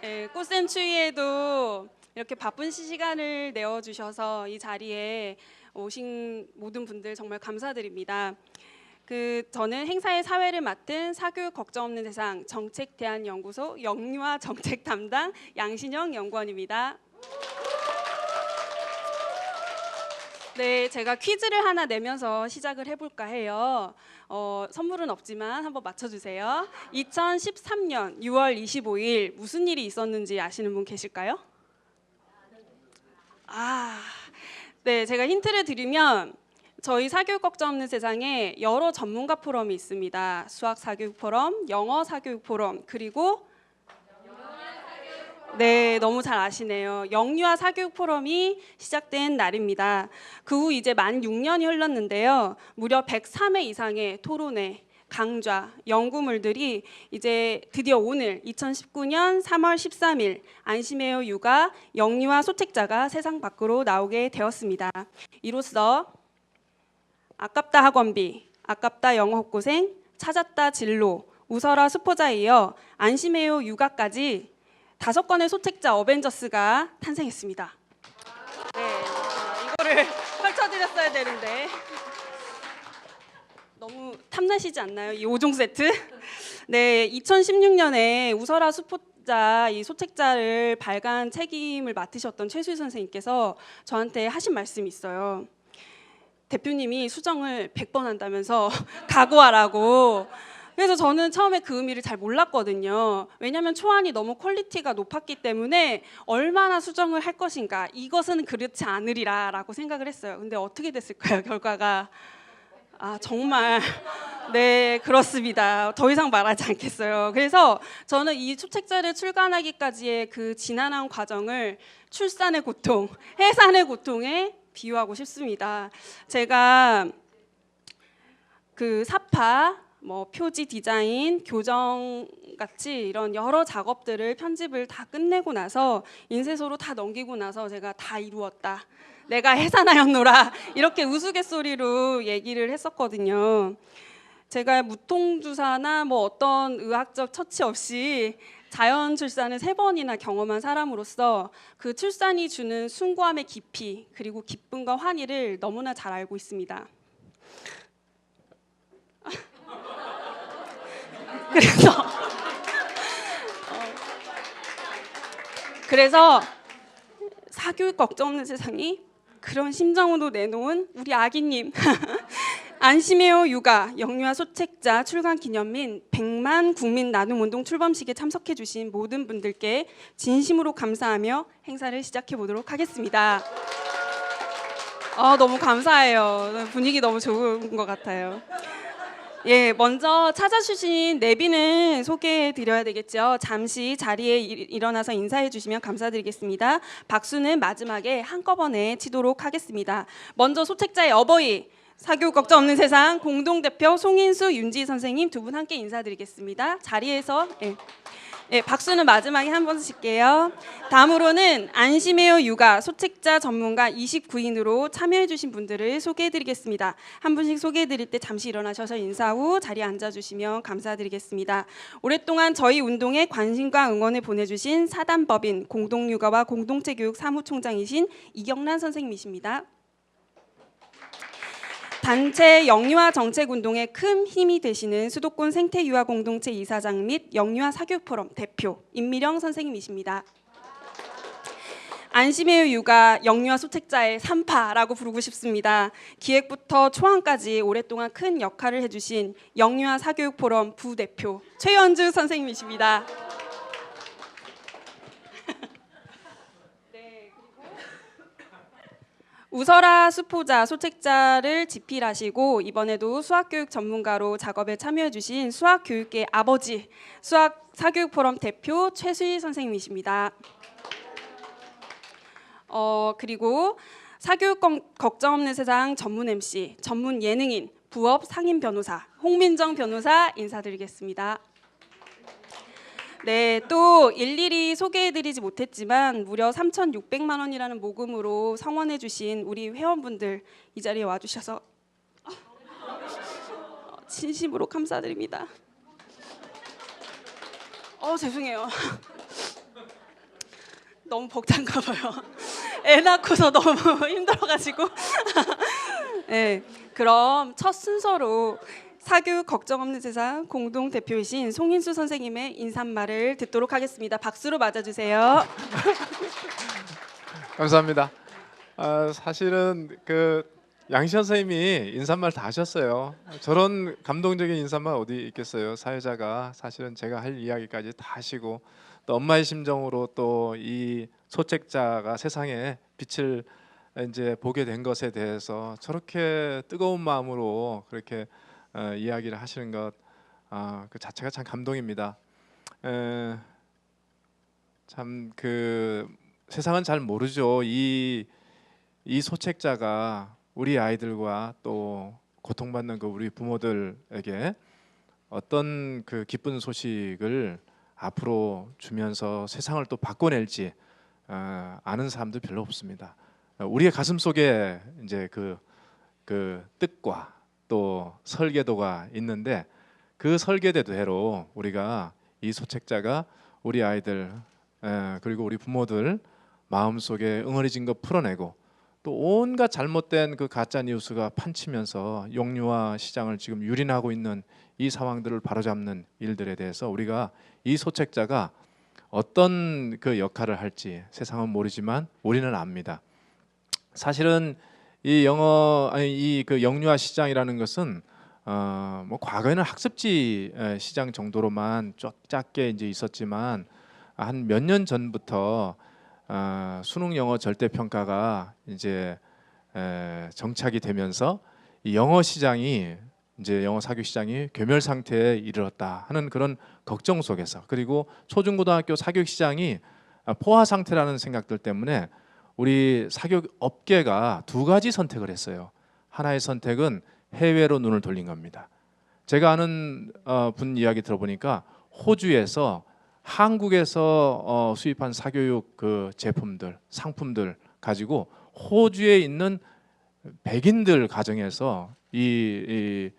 네, 꽃샘 추위에도 이렇게 바쁜 시간을 내어주셔서 이 자리에 오신 모든 분들 정말 감사드립니다. 저는 행사의 사회를 맡은 사교육 걱정 없는 세상 정책대안연구소 영유아 정책 담당 양신영 연구원입니다. 네, 제가 퀴즈를 하나 내면서 시작을 해볼까 해요. 선물은 없지만 한번 맞춰주세요. 2013년 6월 25일 무슨 일이 있었는지 아시는 분 계실까요? 네, 제가 힌트를 드리면 저희 사교육 걱정 없는 세상에 여러 전문가 포럼이 있습니다. 수학 사교육 포럼, 영어 사교육 포럼, 그리고 네, 너무 잘 아시네요. 영유아 사교육 포럼이 시작된 날입니다. 그 후 이제 만 6년이 흘렀는데요. 무려 103회 이상의 토론회, 강좌, 연구물들이 이제 드디어 오늘 2019년 3월 13일 안심해요 육아 영유아 소책자가 세상 밖으로 나오게 되었습니다. 이로써 아깝다 학원비, 아깝다 영어 학고생, 찾았다 진로, 웃어라 수포자에 이어 안심해요 육아까지 5건의 소책자 어벤져스가 탄생했습니다. 네, 이거를 펼쳐드렸어야 되는데 너무 탐나시지 않나요? 이 5종 세트? 네, 2016년에 웃어라 수포자 이 소책자를 발간 책임을 맡으셨던 최수희 선생님께서 저한테 하신 말씀이 있어요. 대표님이 수정을 100번 한다면서 각오하라고. 그래서 저는 처음에 그 의미를 잘 몰랐거든요. 왜냐하면 초안이 너무 퀄리티가 높았기 때문에 얼마나 수정을 할 것인가, 이것은 그렇지 않으리라 라고 생각을 했어요. 근데 어떻게 됐을까요, 결과가? 정말 네, 그렇습니다. 더 이상 말하지 않겠어요. 그래서 저는 이 소책자를 출간하기까지의 그 지난한 과정을 출산의 고통, 해산의 고통에 비유하고 싶습니다. 제가 그 사파, 표지 디자인, 교정 같이 이런 여러 작업들을 편집을 다 끝내고 나서 인쇄소로 다 넘기고 나서 제가 다 이루었다, 내가 해산하였노라, 이렇게 우스갯소리로 얘기를 했었거든요. 제가 무통주사나 어떤 의학적 처치 없이 자연 출산을 3번이나 경험한 사람으로서 그 출산이 주는 숭고함의 깊이, 그리고 기쁨과 환희를 너무나 잘 알고 있습니다. 그래서 사교육 걱정 없는 세상이 그런 심정으로 내놓은 우리 아기님 안심해요 육아 영유아 소책자 출간 기념인 100만 국민 나눔운동 출범식에 참석해 주신 모든 분들께 진심으로 감사하며 행사를 시작해 보도록 하겠습니다. 너무 감사해요. 분위기 너무 좋은 것 같아요. 예, 먼저 찾아주신 내비는 소개해 드려야 되겠죠. 잠시 자리에 일어나서 인사해 주시면 감사드리겠습니다. 박수는 마지막에 한꺼번에 치도록 하겠습니다. 먼저 소책자의 어버이, 사교육 걱정 없는 세상 공동대표 송인수, 윤지 선생님 두 분 함께 인사드리겠습니다. 자리에서 박수는 마지막에 한 번 칠게요. 다음으로는 안심해요 육아 소책자 전문가 29인으로 참여해주신 분들을 소개해드리겠습니다. 한 분씩 소개해드릴 때 잠시 일어나셔서 인사 후 자리에 앉아주시면 감사드리겠습니다. 오랫동안 저희 운동에 관심과 응원을 보내주신 사단법인 공동육아와 공동체교육 사무총장이신 이경란 선생님이십니다. 단체 영유아 정책운동에 큰 힘이 되시는 수도권 생태유아 공동체 이사장 및 영유아 사교육포럼 대표 임미령 선생님이십니다. 안심해요 육아 영유아 소책자의 3파라고 부르고 싶습니다. 기획부터 초안까지 오랫동안 큰 역할을 해주신 영유아 사교육포럼 부대표 최연주 선생님이십니다. 웃어라 수포자 소책자를 집필하시고 이번에도 수학교육 전문가로 작업에 참여해주신 수학교육계 아버지 수학 사교육포럼 대표 최수희 선생님이십니다. 그리고 사교육 걱정 없는 세상 전문 MC, 전문 예능인, 부업 상임 변호사 홍민정 변호사 인사드리겠습니다. 네, 또 일일이 소개해드리지 못했지만 무려 3,600만 원이라는 모금으로 성원해 주신 우리 회원분들 이 자리에 와주셔서 진심으로 감사드립니다. 죄송해요. 너무 벅찬가 봐요. 애 낳고서 너무 힘들어가지고. 네, 그럼 첫 순서로 사교육 걱정 없는 세상 공동 대표이신 송인수 선생님의 인사말을 듣도록 하겠습니다. 박수로 맞아주세요. 감사합니다. 사실은 양시현 선생님이 인사말 다 하셨어요. 저런 감동적인 인사말 어디 있겠어요. 사회자가 사실은 제가 할 이야기까지 다 하시고 또 엄마의 심정으로 또 이 소책자가 세상에 빛을 이제 보게 된 것에 대해서 저렇게 뜨거운 마음으로 그렇게 이야기를 하시는 것 그 자체가 참 감동입니다. 참 세상은 잘 모르죠. 이 소책자가 우리 아이들과 또 고통받는 우리 부모들에게 어떤 기쁜 소식을 앞으로 주면서 세상을 또 바꿔낼지 아는 사람도 별로 없습니다. 우리의 가슴 속에 이제 그 뜻과 또 설계도가 있는데 그 설계대로 우리가 이 소책자가 우리 아이들 그리고 우리 부모들 마음속에 응어리진 거 풀어내고 또 온갖 잘못된 가짜 뉴스가 판치면서 영유아 시장을 지금 유린하고 있는 이 상황들을 바로잡는 일들에 대해서 우리가 이 소책자가 어떤 역할을 할지 세상은 모르지만 우리는 압니다. 사실은 이 영유아 시장이라는 것은 뭐 과거에는 학습지 시장 정도로만 작게 이제 있었지만 한 몇 년 전부터 수능 영어 절대 평가가 이제 정착이 되면서 이 영어 시장이 이제 영어 사교육 시장이 괴멸 상태에 이르렀다 하는 그런 걱정 속에서 그리고 초중고등학교 사교육 시장이 포화 상태라는 생각들 때문에 우리 사교육 업계가 두 가지 선택을 했어요. 하나의 선택은 해외로 눈을 돌린 겁니다. 제가 아는 분 이야기 들어보니까 호주에서 한국에서 수입한 사교육 제품들, 상품들 가지고 호주에 있는 백인들 가정에서 이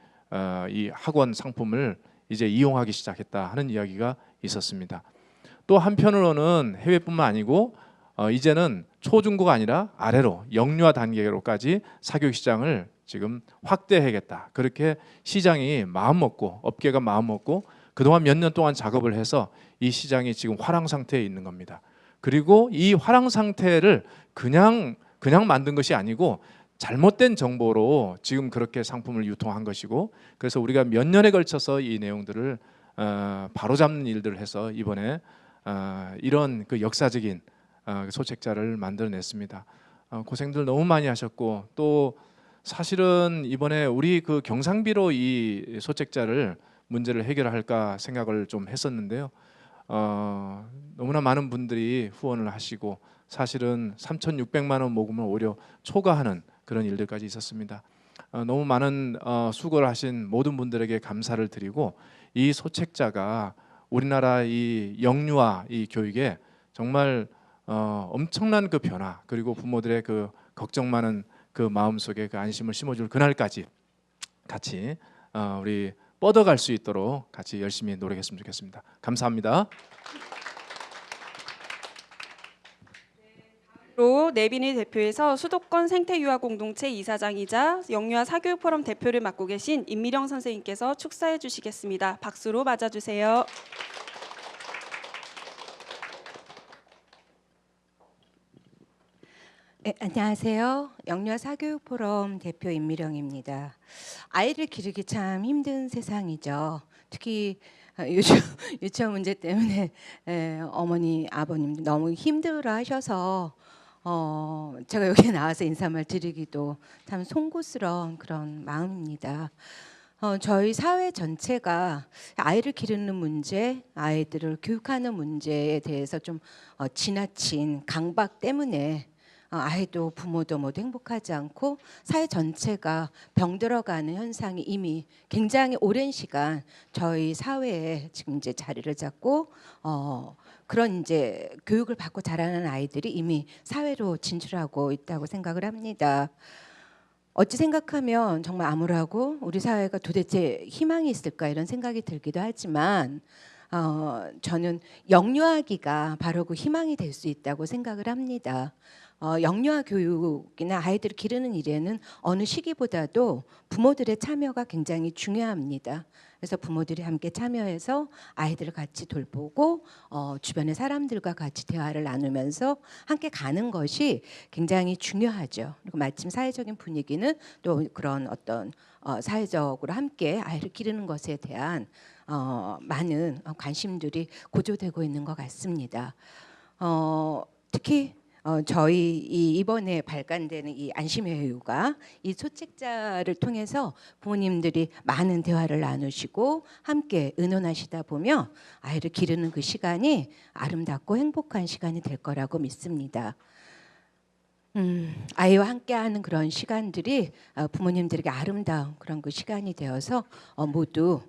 학원 상품을 이제 이용하기 시작했다 하는 이야기가 있었습니다. 또 한편으로는 해외뿐만 아니고 이제는 초중고가 아니라 아래로 영유아 단계로까지 사교육 시장을 지금 확대해야겠다. 그렇게 시장이 마음먹고 업계가 마음먹고 그동안 몇 년 동안 작업을 해서 이 시장이 지금 화랑 상태에 있는 겁니다. 그리고 이 화랑 상태를 그냥 만든 것이 아니고 잘못된 정보로 지금 그렇게 상품을 유통한 것이고 그래서 우리가 몇 년에 걸쳐서 이 내용들을 바로잡는 일들을 해서 이번에 이런 역사적인 소책자를 만들어냈습니다. 고생들 너무 많이 하셨고 또 사실은 이번에 우리 경상비로 이 소책자를 문제를 해결할까 생각을 좀 했었는데요. 너무나 많은 분들이 후원을 하시고 사실은 3,600만 원 모금을 오히려 초과하는 그런 일들까지 있었습니다. 너무 많은 수고를 하신 모든 분들에게 감사를 드리고 이 소책자가 우리나라 이 영유아 이 교육에 정말 엄청난 변화 그리고 부모들의 걱정 많은 마음속에 안심을 심어줄 그날까지 같이 우리 뻗어갈 수 있도록 같이 열심히 노력했으면 좋겠습니다. 감사합니다. 로 내빈이 대표에서 수도권 생태유아 공동체 이사장이자 영유아 사교육 포럼 대표를 맡고 계신 임미령 선생님께서 축사해 주시겠습니다. 박수로 맞아주세요. 네, 안녕하세요. 영유아 사교육 포럼 대표 임미령입니다. 아이를 기르기 참 힘든 세상이죠. 특히 요즘 유치원 문제 때문에 어머니 아버님 너무 힘들어하셔서 제가 여기 나와서 인사말 드리기도 참 송구스러운 그런 마음입니다. 저희 사회 전체가 아이를 기르는 문제, 아이들을 교육하는 문제에 대해서 좀 지나친 강박 때문에 아이도 부모도 모두 행복하지 않고 사회 전체가 병들어가는 현상이 이미 굉장히 오랜 시간 저희 사회에 지금 이제 자리를 잡고 그런 이제 교육을 받고 자라는 아이들이 이미 사회로 진출하고 있다고 생각을 합니다. 어찌 생각하면 정말 암울하고 우리 사회가 도대체 희망이 있을까 이런 생각이 들기도 하지만 저는 영유아기가 바로 그 희망이 될 수 있다고 생각을 합니다. 영유아 교육이나 아이들을 기르는 일에는 어느 시기보다도 부모들의 참여가 굉장히 중요합니다. 그래서 부모들이 함께 참여해서 아이들을 같이 돌보고 주변의 사람들과 같이 대화를 나누면서 함께 가는 것이 굉장히 중요하죠. 그리고 마침 사회적인 분위기는 또 그런 어떤 사회적으로 함께 아이를 기르는 것에 대한 많은 관심들이 고조되고 있는 것 같습니다. 특히 저희 이번에 발간되는 이 안심의 육아 이 소책자를 통해서 부모님들이 많은 대화를 나누시고 함께 의논하시다 보면 아이를 기르는 그 시간이 아름답고 행복한 시간이 될 거라고 믿습니다. 아이와 함께하는 그런 시간들이 부모님들에게 아름다운 그런 그 시간이 되어서 모두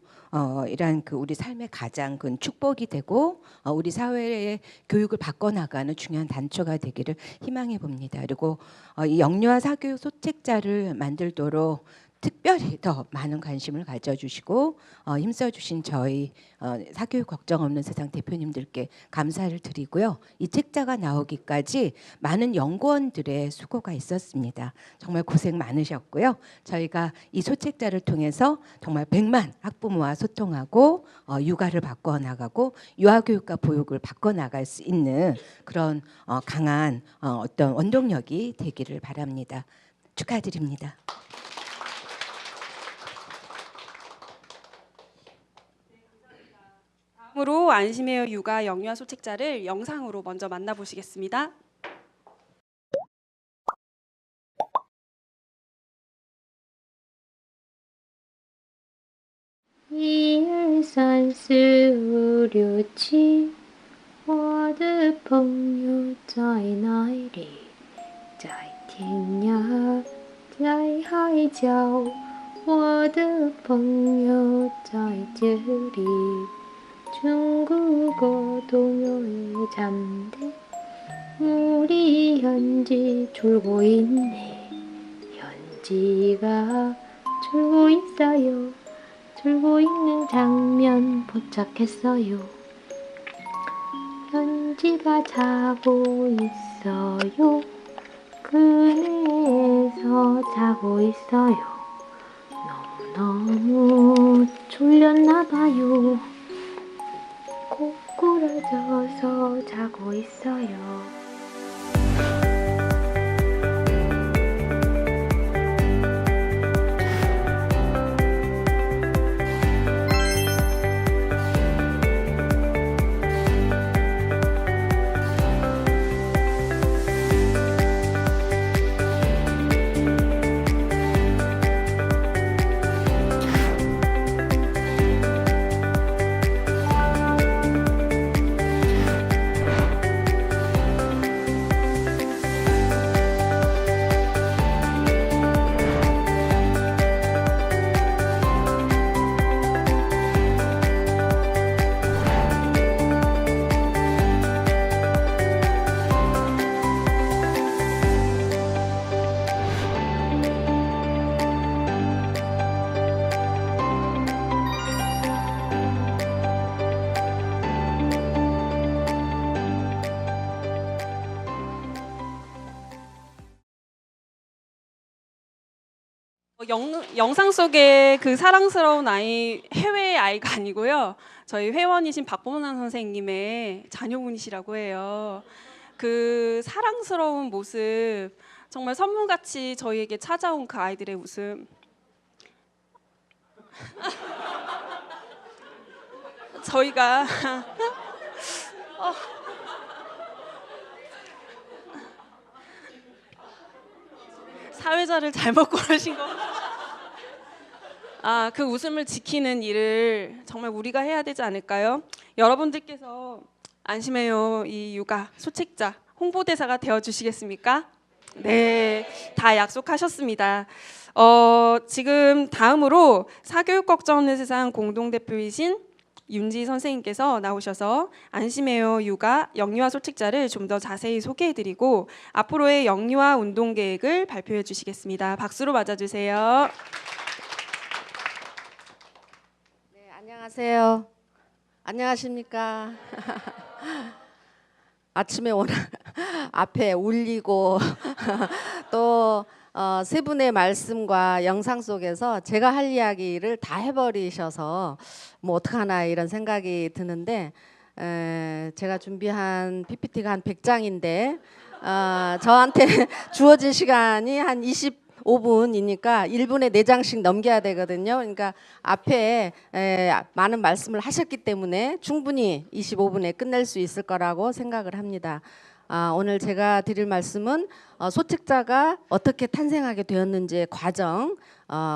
이러한 그 우리 삶의 가장 큰 축복이 되고 우리 사회의 교육을 바꿔나가는 중요한 단초가 되기를 희망해 봅니다. 그리고 이 영유아 사교육 소책자를 만들도록 특별히 더 많은 관심을 가져주시고 힘써주신 저희 사교육 걱정 없는 세상 대표님들께 감사를 드리고요. 이 책자가 나오기까지 많은 연구원들의 수고가 있었습니다. 정말 고생 많으셨고요. 저희가 이 소책자를 통해서 정말 100만 학부모와 소통하고 육아를 바꿔나가고 유아교육과 보육을 바꿔나갈 수 있는 그런 강한 어떤 원동력이 되기를 바랍니다. 축하드립니다. 다음으로 안심해요 육아 영유아 소책자를 영상으로 먼저 만나보시겠습니다.一二三四五六七，我的朋友在哪里？在天涯，在海角，我的朋友在这里。 중국어도 잠대 우리 현지 졸고 있네. 현지가 졸고 있어요. 졸고 있는 장면 포착했어요. 현지가 자고 있어요. 그네에서 자고 있어요. 너무너무 졸렸나봐요. 꼬꾸라져서 자고 있어요. 영상 속의 그 사랑스러운 아이 해외의 아이가 아니고요. 저희 회원이신 박보남 선생님의 자녀분이시라고 해요. 그 사랑스러운 모습 정말 선물같이 저희에게 찾아온 그 아이들의 웃음. 저희가 사회자를 잘못 고르신 거. 그 웃음을 지키는 일을 정말 우리가 해야 되지 않을까요? 여러분들께서 안심해요 이 육아 소책자 홍보대사가 되어 주시겠습니까? 네, 다 약속하셨습니다. 지금 다음으로 사교육 걱정 없는 세상 공동대표이신 윤지 선생님께서 나오셔서 안심해요 육아 영유아 소책자를 좀 더 자세히 소개해드리고 앞으로의 영유아 운동 계획을 발표해 주시겠습니다. 박수로 맞아주세요. 네, 안녕하세요. 안녕하십니까. 아침에 오늘 앞에 울리고 또 세 분의 말씀과 영상 속에서 제가 할 이야기를 다 해버리셔서 뭐 어떡하나 이런 생각이 드는데 제가 준비한 PPT가 한 100장인데 저한테 주어진 시간이 한 25분이니까 1분에 4장씩 넘겨야 되거든요. 그러니까 앞에 많은 말씀을 하셨기 때문에 충분히 25분에 끝낼 수 있을 거라고 생각을 합니다. 오늘 제가 드릴 말씀은 소책자가 어떻게 탄생하게 되었는지의 과정,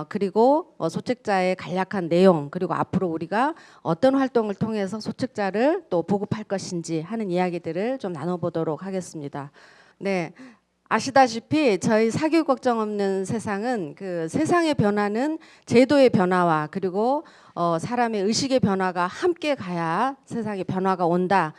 그리고 소책자의 간략한 내용, 그리고 앞으로 우리가 어떤 활동을 통해서 소책자를 또 보급할 것인지 하는 이야기들을 좀 나눠보도록 하겠습니다. 네. 아시다시피 저희 사교육 걱정 없는 세상은 그 세상의 변화는 제도의 변화와 그리고 사람의 의식의 변화가 함께 가야 세상의 변화가 온다.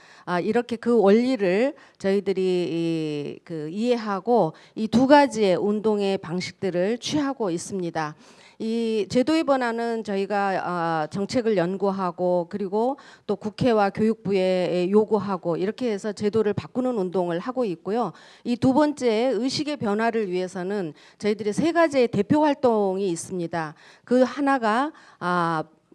이렇게 그 원리를 저희들이 이해하고 이 두 가지의 운동의 방식들을 취하고 있습니다. 이 제도의 변화는 저희가 정책을 연구하고 그리고 또 국회와 교육부에 요구하고 이렇게 해서 제도를 바꾸는 운동을 하고 있고요. 이 두 번째 의식의 변화를 위해서는 저희들이 세 가지의 대표 활동이 있습니다. 그 하나가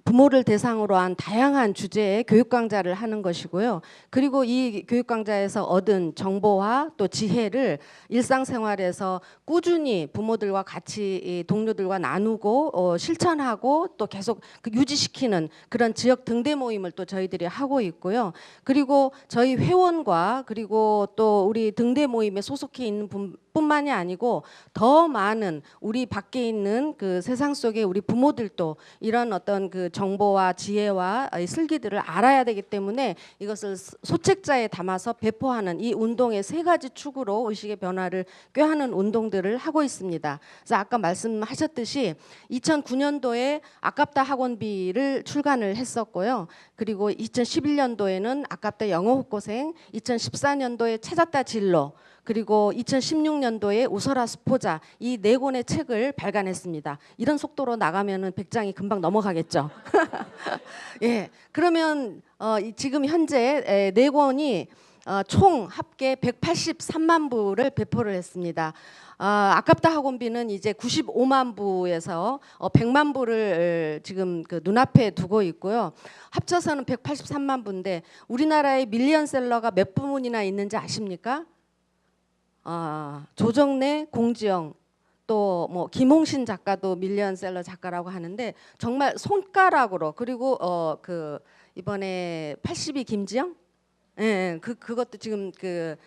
부모를 대상으로 한 다양한 주제의 교육 강좌를 하는 것이고요. 그리고 이 교육 강좌에서 얻은 정보와 또 지혜를 일상생활에서 꾸준히 부모들과 같이 동료들과 나누고 실천하고 또 계속 유지시키는 그런 지역 등대 모임을 또 저희들이 하고 있고요. 그리고 저희 회원과 그리고 또 우리 등대 모임에 소속해 있는 뿐만이 아니고 더 많은 우리 밖에 있는 그 세상 속에 우리 부모들도 이런 어떤 그 정보와 지혜와 슬기들을 알아야 되기 때문에 이것을 소책자에 담아서 배포하는 이 운동의 세 가지 축으로 의식의 변화를 꾀하는 운동들을 하고 있습니다. 그래서 아까 말씀하셨듯이 2009년도에 아깝다 학원비를 출간을 했었고요. 그리고 2011년도에는 아깝다 영어 국고생, 2014년도에 찾았다 진로, 그리고 2016년도에 웃어라 수포자 이 4권의 책을 발간했습니다. 이런 속도로 나가면은 100장이 금방 넘어가겠죠. 예, 그러면 지금 현재 4권이 총 합계 183만 부를 배포를 했습니다. 아깝다 학원비는 이제 95만 부에서 100만 부를 지금 그 눈앞에 두고 있고요. 합쳐서는 183만 부인데 우리나라의 밀리언셀러가 몇 부문이나 있는지 아십니까? 조정래, 공지영, 또 뭐 김홍신 작가도 밀리언셀러 작가라고 하는데 정말 손가락으로 그리고 그 이번에 82 김지영, 예, 그것도 지금 그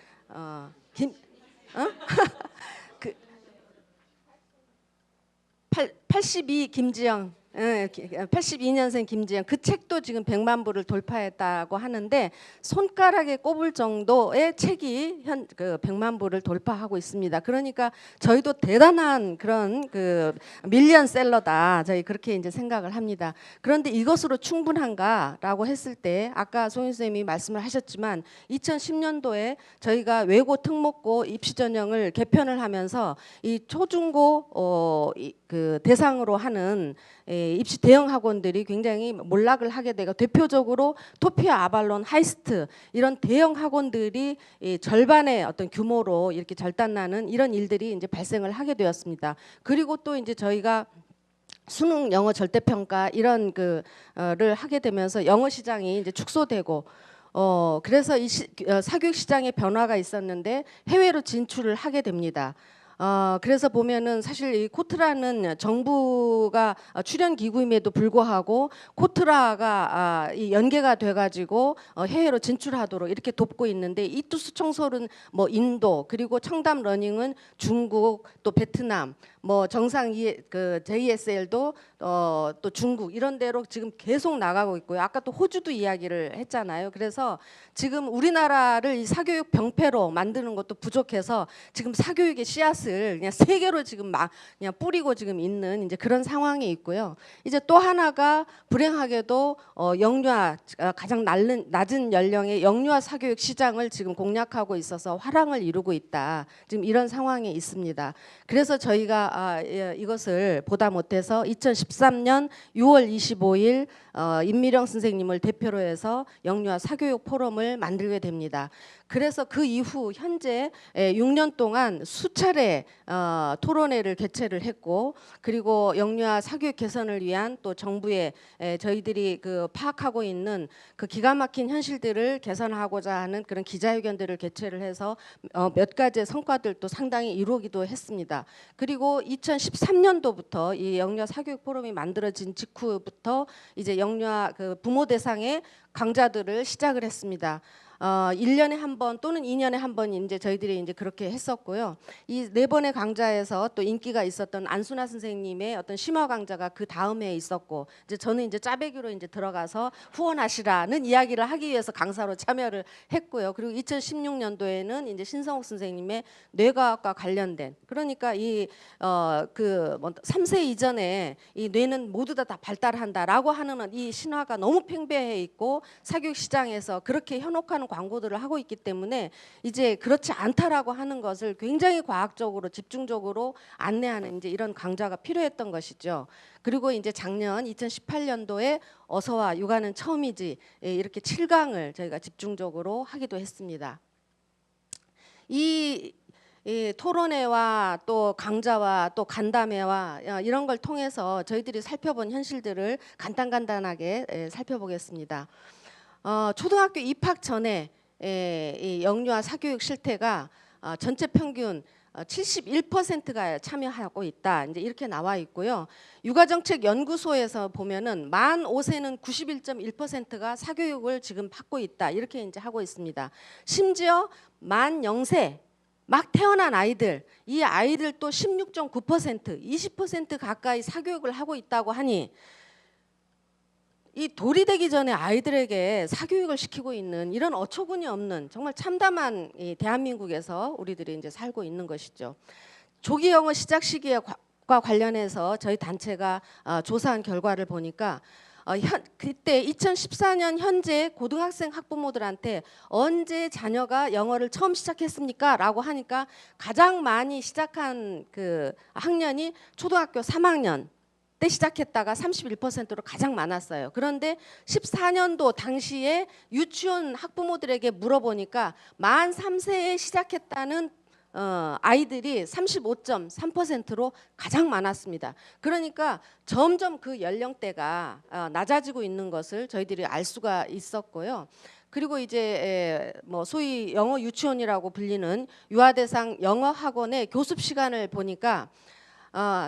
82 김지영, 82년생 김지영 그 책도 지금 100만 부를 돌파했다고 하는데 손가락에 꼽을 정도의 책이 현 100만 부를 돌파하고 있습니다. 그러니까 저희도 대단한 그런 그 밀리언셀러다 저희 그렇게 이제 생각을 합니다. 그런데 이것으로 충분한가라고 했을 때 아까 송윤 선생님이 말씀을 하셨지만 2010년도에 저희가 외고 특목고 입시 전형을 개편을 하면서 이 초중고 그 대상으로 하는 입시 대형 학원들이 굉장히 몰락을 하게 되고 대표적으로 토피아, 아발론, 하이스트 이런 대형 학원들이 절반의 어떤 규모로 이렇게 절단나는 이런 일들이 이제 발생을 하게 되었습니다. 그리고 또 이제 저희가 수능 영어 절대평가 이런 를 하게 되면서 영어 시장이 이제 축소되고 그래서 이 사교육 시장의 변화가 있었는데 해외로 진출을 하게 됩니다. 그래서 보면은 사실 이 코트라는 정부가 출연 기구임에도 불구하고 코트라가 이 연계가 돼가지고 해외로 진출하도록 이렇게 돕고 있는데 이 투스 청솔은 뭐 인도 그리고 청담 러닝은 중국 또 베트남 뭐 정상 그 JSL도 또 중국 이런 데로 지금 계속 나가고 있고요. 아까 또 호주도 이야기를 했잖아요. 그래서 지금 우리나라를 이 사교육 병폐로 만드는 것도 부족해서 지금 사교육의 씨앗을 그냥 세계로 지금 막 그냥 뿌리고 지금 있는 이제 그런 상황이 있고요. 이제 또 하나가 불행하게도 영유아 가장 낮은 연령의 영유아 사교육 시장을 지금 공략하고 있어서 화랑을 이루고 있다. 지금 이런 상황에 있습니다. 그래서 저희가 이것을 보다 못해서 2013년 6월 25일 임미령 선생님을 대표로 해서 영유아 사교육 포럼을 만들게 됩니다. 그래서 그 이후 현재 6년 동안 수차례 토론회를 개최를 했고, 그리고 영유아 사교육 개선을 위한 또 정부의 저희들이 그 파악하고 있는 그 기가 막힌 현실들을 개선하고자 하는 그런 기자회견들을 개최를 해서 몇 가지의 성과들도 상당히 이루기도 했습니다. 그리고 2013년도부터 이 영유아 사교육 포럼이 만들어진 직후부터 이제 영유아 그 부모 대상의 강좌들을 시작을 했습니다. 1년에 한 번 또는 2년에 한 번 이제 저희들이 이제 그렇게 했었고요. 이 4번의 강좌에서 또 인기가 있었던 안순아 선생님의 어떤 심화 강좌가 그 다음에 있었고, 이제 저는 이제 짜배기로 이제 들어가서 후원하시라는 이야기를 하기 위해서 강사로 참여를 했고요. 그리고 2016년도에는 이제 신성욱 선생님의 뇌과학과 관련된, 그러니까 이 그 3세 이전에 이 뇌는 모두 다 발달한다라고 하는 이 신화가 너무 팽배해 있고 사교육 시장에서 그렇게 현혹하는 광고들을 하고 있기 때문에 이제 그렇지 않다라고 하는 것을 굉장히 과학적으로 집중적으로 안내하는 이제 이런 강좌가 필요했던 것이죠. 그리고 이제 작년 2018년도에 어서와 육아는 처음이지 이렇게 7강을 저희가 집중적으로 하기도 했습니다. 이 토론회와 또 강좌와 또 간담회와 이런 걸 통해서 저희들이 살펴본 현실들을 간단하게 살펴보겠습니다. 초등학교 입학 전에 이 영유아 사교육 실태가 전체 평균 71%가 참여하고 있다. 이제 이렇게 나와 있고요. 육아정책연구소에서 보면은 만 5세는 91.1%가 사교육을 지금 받고 있다. 이렇게 이제 하고 있습니다. 심지어 만 0세 막 태어난 아이들, 이 아이들도 16.9%, 20% 가까이 사교육을 하고 있다고 하니 이 돌이 되기 전에 아이들에게 사교육을 시키고 있는 이런 어처구니 없는 정말 참담한 이 대한민국에서 우리들이 이제 살고 있는 것이죠. 조기 영어 시작 시기와 관련해서 저희 단체가 조사한 결과를 보니까 그때 2014년 현재 고등학생 학부모들한테 언제 자녀가 영어를 처음 시작했습니까? 라고 하니까 가장 많이 시작한 그 학년이 초등학교 3학년 때 시작했다가 31%로 가장 많았어요. 그런데 14년도 당시에 유치원 학부모들에게 물어보니까 만 3세에 시작했다는 아이들이 35.3%로 가장 많았습니다. 그러니까 점점 그 연령대가 낮아지고 있는 것을 저희들이 알 수가 있었고요. 그리고 이제 뭐 소위 영어 유치원이라고 불리는 유아대상 영어 학원의 교습 시간을 보니까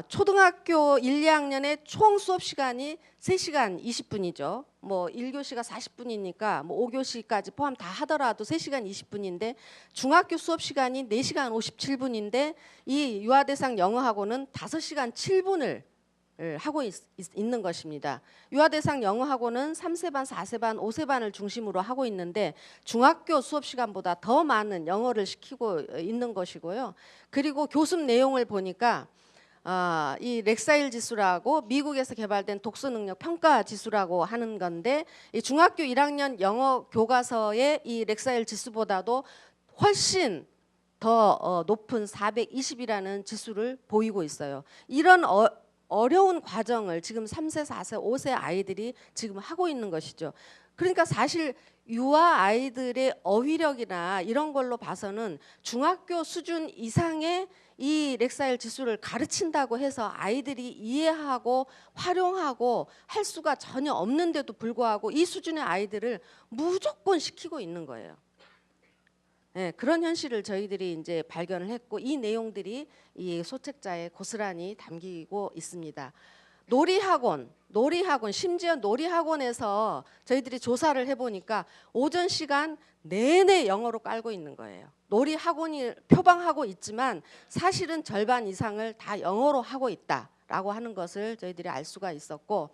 초등학교 1, 2학년의 총 수업 시간이 3시간 20분이죠. 뭐 1교시가 40분이니까 뭐 5교시까지 포함 다 하더라도 3시간 20분인데 중학교 수업 시간이 4시간 57분인데 이 유아대상 영어학원은 5시간 7분을 하고 있는 것입니다. 유아대상 영어학원은 3세반, 4세반, 5세반을 중심으로 하고 있는데 중학교 수업 시간보다 더 많은 영어를 시키고 있는 것이고요. 그리고 교습 내용을 보니까 이 렉사일 지수라고 미국에서 개발된 독서 능력 평가 지수라고 하는 건데 이 중학교 1학년 영어 교과서의 이 렉사일 지수보다도 훨씬 더 높은 420이라는 지수를 보이고 있어요. 이런 어려운 과정을 지금 3세, 4세, 5세 아이들이 지금 하고 있는 것이죠. 그러니까 사실 유아 아이들의 어휘력이나 이런 걸로 봐서는 중학교 수준 이상의 이 렉사일 지수를 가르친다고 해서 아이들이 이해하고 활용하고 할 수가 전혀 없는데도 불구하고 이 수준의 아이들을 무조건 시키고 있는 거예요. 네, 그런 현실을 저희들이 이제 발견을 했고 이 내용들이 이 소책자에 고스란히 담기고 있습니다. 놀이학원 심지어 놀이학원에서 저희들이 조사를 해보니까 오전 시간 내내 영어로 깔고 있는 거예요. 놀이학원이 표방하고 있지만 사실은 절반 이상을 다 영어로 하고 있다라고 하는 것을 저희들이 알 수가 있었고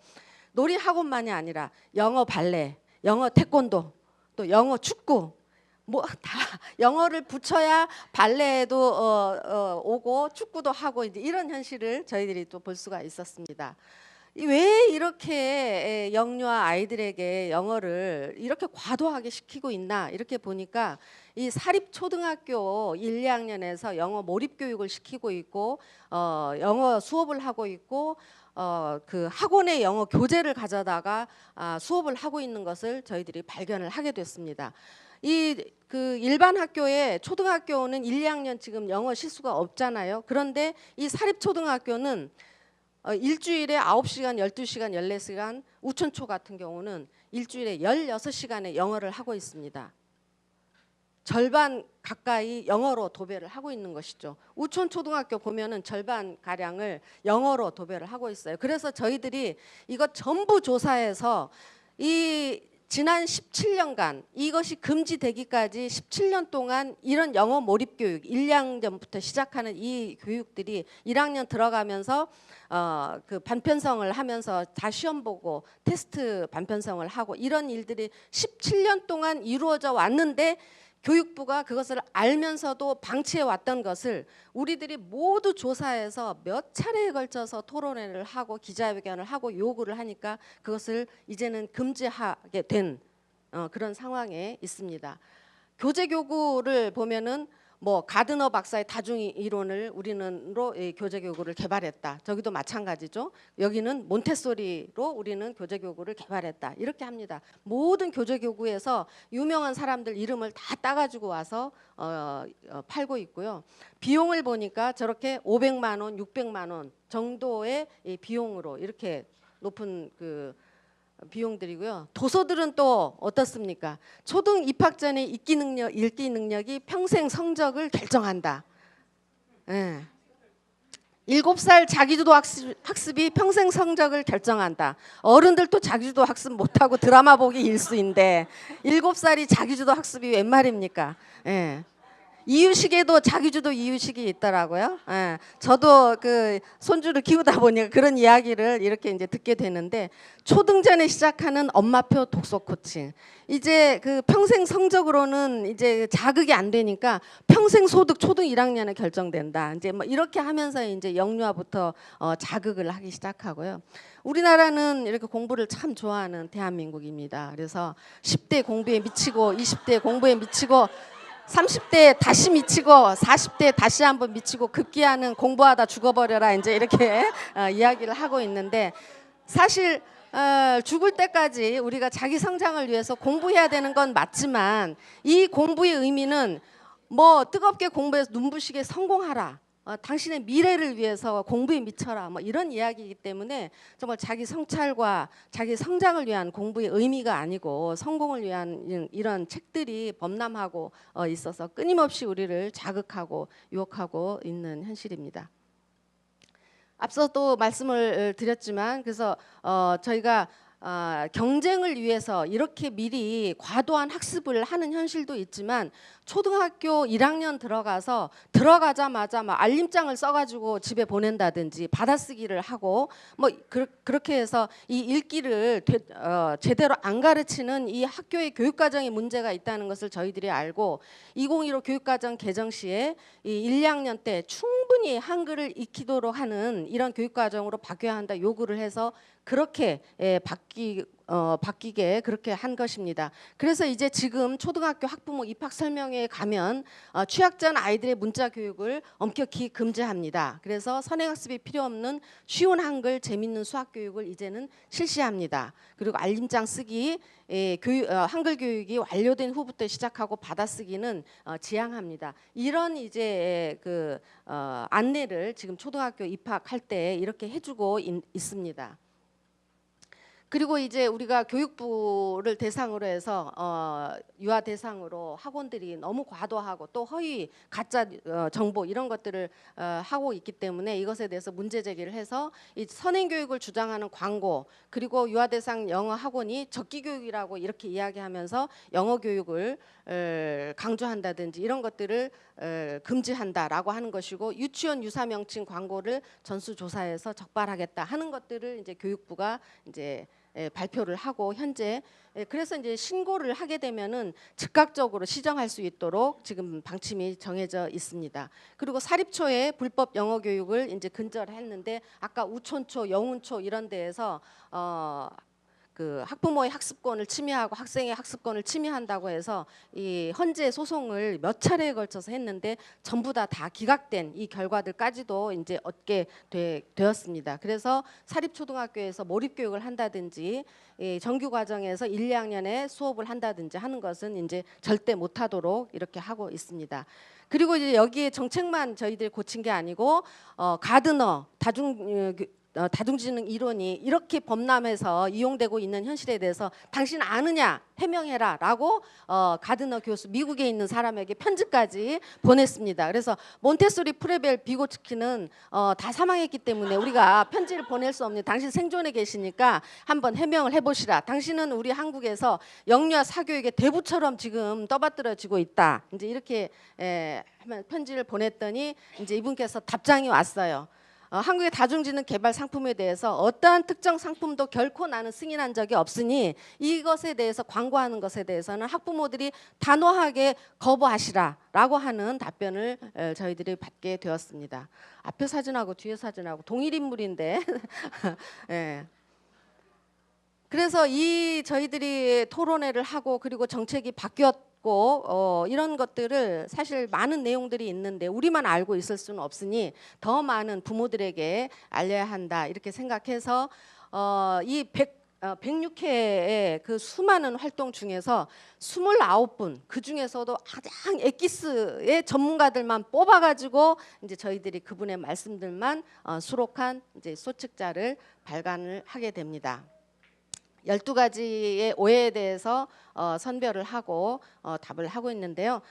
놀이학원만이 아니라 영어 발레, 영어 태권도, 또 영어 축구 뭐 다 영어를 붙여야 발레에도 오고 축구도 하고 이제 이런 현실을 저희들이 또 볼 수가 있었습니다. 왜 이렇게 영유아 아이들에게 영어를 이렇게 과도하게 시키고 있나 이렇게 보니까 이 사립 초등학교 1, 2학년에서 영어 몰입 교육을 시키고 있고 영어 수업을 하고 있고 그 학원의 영어 교재를 가져다가 수업을 하고 있는 것을 저희들이 발견을 하게 됐습니다. 이 그 일반 학교에 초등학교는 1, 2학년 지금 영어 실수가 없잖아요. 그런데 이 사립 초등학교는 일주일에 9시간, 12시간, 14시간, 우천초 같은 경우는 일주일에 16시간의 영어를 하고 있습니다. 절반 가까이 영어로 도배를 하고 있는 것이죠. 우천초등학교 보면은 절반 가량을 영어로 도배를 하고 있어요. 그래서 저희들이 이거 전부 조사해서 이 지난 17년간 이것이 금지되기까지 17년 동안 이런 영어 몰입 교육 1, 2학년부터 시작하는 이 교육들이 1학년 들어가면서 그 반편성을 하면서 다 시험 보고 테스트 반편성을 하고 이런 일들이 17년 동안 이루어져 왔는데 교육부가 그것을 알면서도 방치해 왔던 것을 우리들이 모두 조사해서 몇 차례에 걸쳐서 토론회를 하고 기자회견을 하고 요구를 하니까 그것을 이제는 금지하게 된 그런 상황에 있습니다. 교재 교구를 보면은 뭐 가드너 박사의 다중 이론을 우리는로 교재 교구를 개발했다. 저기도 마찬가지죠. 여기는 몬테소리로 우리는 교재 교구를 개발했다. 이렇게 합니다. 모든 교재 교구에서 유명한 사람들 이름을 다 따가지고 와서 팔고 있고요. 비용을 보니까 저렇게 500만 원, 600만 원 정도의 이 비용으로 이렇게 높은 그 비용들이고요. 도서들은 또 어떻습니까? 초등 입학 전에 읽기 능력이 평생 성적을 결정한다. 예. 7살 자기주도 학습이 평생 성적을 결정한다. 어른들도 자기주도 학습 못하고 드라마 보기 일수인데 7살이 자기주도 학습이 웬 말입니까? 예. 이유식에도 자기주도 이유식이 있더라고요. 예, 저도 그 손주를 키우다 보니까 그런 이야기를 이렇게 이제 듣게 되는데 초등전에 시작하는 엄마표 독서 코칭. 이제 그 평생 성적으로는 이제 자극이 안 되니까 평생 소득 초등 1학년에 결정된다. 이제 뭐 이렇게 하면서 이제 영유아부터 자극을 하기 시작하고요. 우리나라는 이렇게 공부를 참 좋아하는 대한민국입니다. 그래서 10대 공부에 미치고 20대 공부에 미치고 30대 다시 미치고 40대 다시 한번 미치고 급기야는 공부하다 죽어버려라 이제 이렇게 이야기를 하고 있는데 사실 죽을 때까지 우리가 자기 성장을 위해서 공부해야 되는 건 맞지만 이 공부의 의미는 뭐 뜨겁게 공부해서 눈부시게 성공하라. 당신의 미래를 위해서 공부에 미쳐라 뭐 이런 이야기이기 때문에 정말 자기 성찰과 자기 성장을 위한 공부의 의미가 아니고 성공을 위한 이런 책들이 범람하고 있어서 끊임없이 우리를 자극하고 유혹하고 있는 현실입니다. 앞서 또 말씀을 드렸지만 그래서 저희가 경쟁을 위해서 이렇게 미리 과도한 학습을 하는 현실도 있지만 초등학교 1학년 들어가자마자 막 알림장을 써가지고 집에 보낸다든지 받아쓰기를 하고 뭐 그렇게 해서 이 읽기를 제대로 안 가르치는 이 학교의 교육과정에 문제가 있다는 것을 저희들이 알고 2015 교육과정 개정 시에 이 1, 2학년 때 충분히 한글을 익히도록 하는 이런 교육과정으로 바뀌어야 한다 요구를 해서 그렇게 바뀌게 그렇게 한 것입니다. 그래서 이제 지금 초등학교 학부모 입학 설명회에 가면 취학 전 아이들의 문자 교육을 엄격히 금지합니다. 그래서 선행학습이 필요 없는 쉬운 한글, 재밌는 수학 교육을 이제는 실시합니다. 그리고 알림장 쓰기, 한글 교육이 완료된 후부터 시작하고 받아쓰기는 지양합니다. 이런 이제 그 안내를 지금 초등학교 입학할 때 이렇게 해주고 있습니다. 그리고 이제 우리가 교육부를 대상으로 해서 유아 대상으로 학원들이 너무 과도하고 또 허위 가짜 정보 이런 것들을 하고 있기 때문에 이것에 대해서 문제 제기를 해서 이 선행 교육을 주장하는 광고 그리고 유아 대상 영어 학원이 적기 교육이라고 이렇게 이야기하면서 영어 교육을 강조한다든지 이런 것들을 금지한다라고 하는 것이고 유치원 유사 명칭 광고를 전수조사해서 적발하겠다 하는 것들을 이제 교육부가 이제 발표를 하고 현재 그래서 이제 신고를 하게 되면은 즉각적으로 시정할 수 있도록 지금 방침이 정해져 있습니다. 그리고 사립초에 불법 영어 교육을 이제 근절했는데 아까 우촌초, 영운초 이런 데에서 그 학부모의 학습권을 침해하고 학생의 학습권을 침해한다고 해서 이 헌재 소송을 몇 차례에 걸쳐서 했는데 전부 다 기각된 이 결과들까지도 이제 얻게 되었습니다. 그래서 사립초등학교에서 몰입교육을 한다든지 이 정규 과정에서 1, 2학년에 수업을 한다든지 하는 것은 이제 절대 못하도록 이렇게 하고 있습니다. 그리고 이제 여기에 정책만 저희들이 고친 게 아니고 가드너 다중지능 이론이 이렇게 범람해서 이용되고 있는 현실에 대해서 당신 아느냐 해명해라라고 가드너 교수 미국에 있는 사람에게 편지까지 보냈습니다. 그래서 몬테소리 프레벨 비고츠키는 다 사망했기 때문에 우리가 편지를 보낼 수 없는 당신 생존에 계시니까 한번 해명을 해보시라. 당신은 우리 한국에서 영유아 사교육의 대부처럼 지금 떠받들어지고 있다. 이제 이렇게 편지를 보냈더니 이제 이분께서 답장이 왔어요. 한국의 다중지능 개발 상품에 대해서 어떠한 특정 상품도 결코 나는 승인한 적이 없으니 이것에 대해서 광고하는 것에 대해서는 학부모들이 단호하게 거부하시라라고 하는 답변을 저희들이 받게 되었습니다. 앞에 사진하고 뒤에 사진하고 동일 인물인데 예. 그래서 이 저희들이 토론회를 하고 그리고 정책이 바뀌었고 이런 것들을 사실 많은 내용들이 있는데 우리만 알고 있을 수는 없으니 더 많은 부모들에게 알려야 한다 이렇게 생각해서 이 106회의 그 수많은 활동 중에서 29분 그 중에서도 가장 엑기스의 전문가들만 뽑아가지고 이제 저희들이 그분의 말씀들만 수록한 이제 소책자를 발간을 하게 됩니다. 12가지의 오해에 대해서 선별을 하고 답을 하고 있는데요.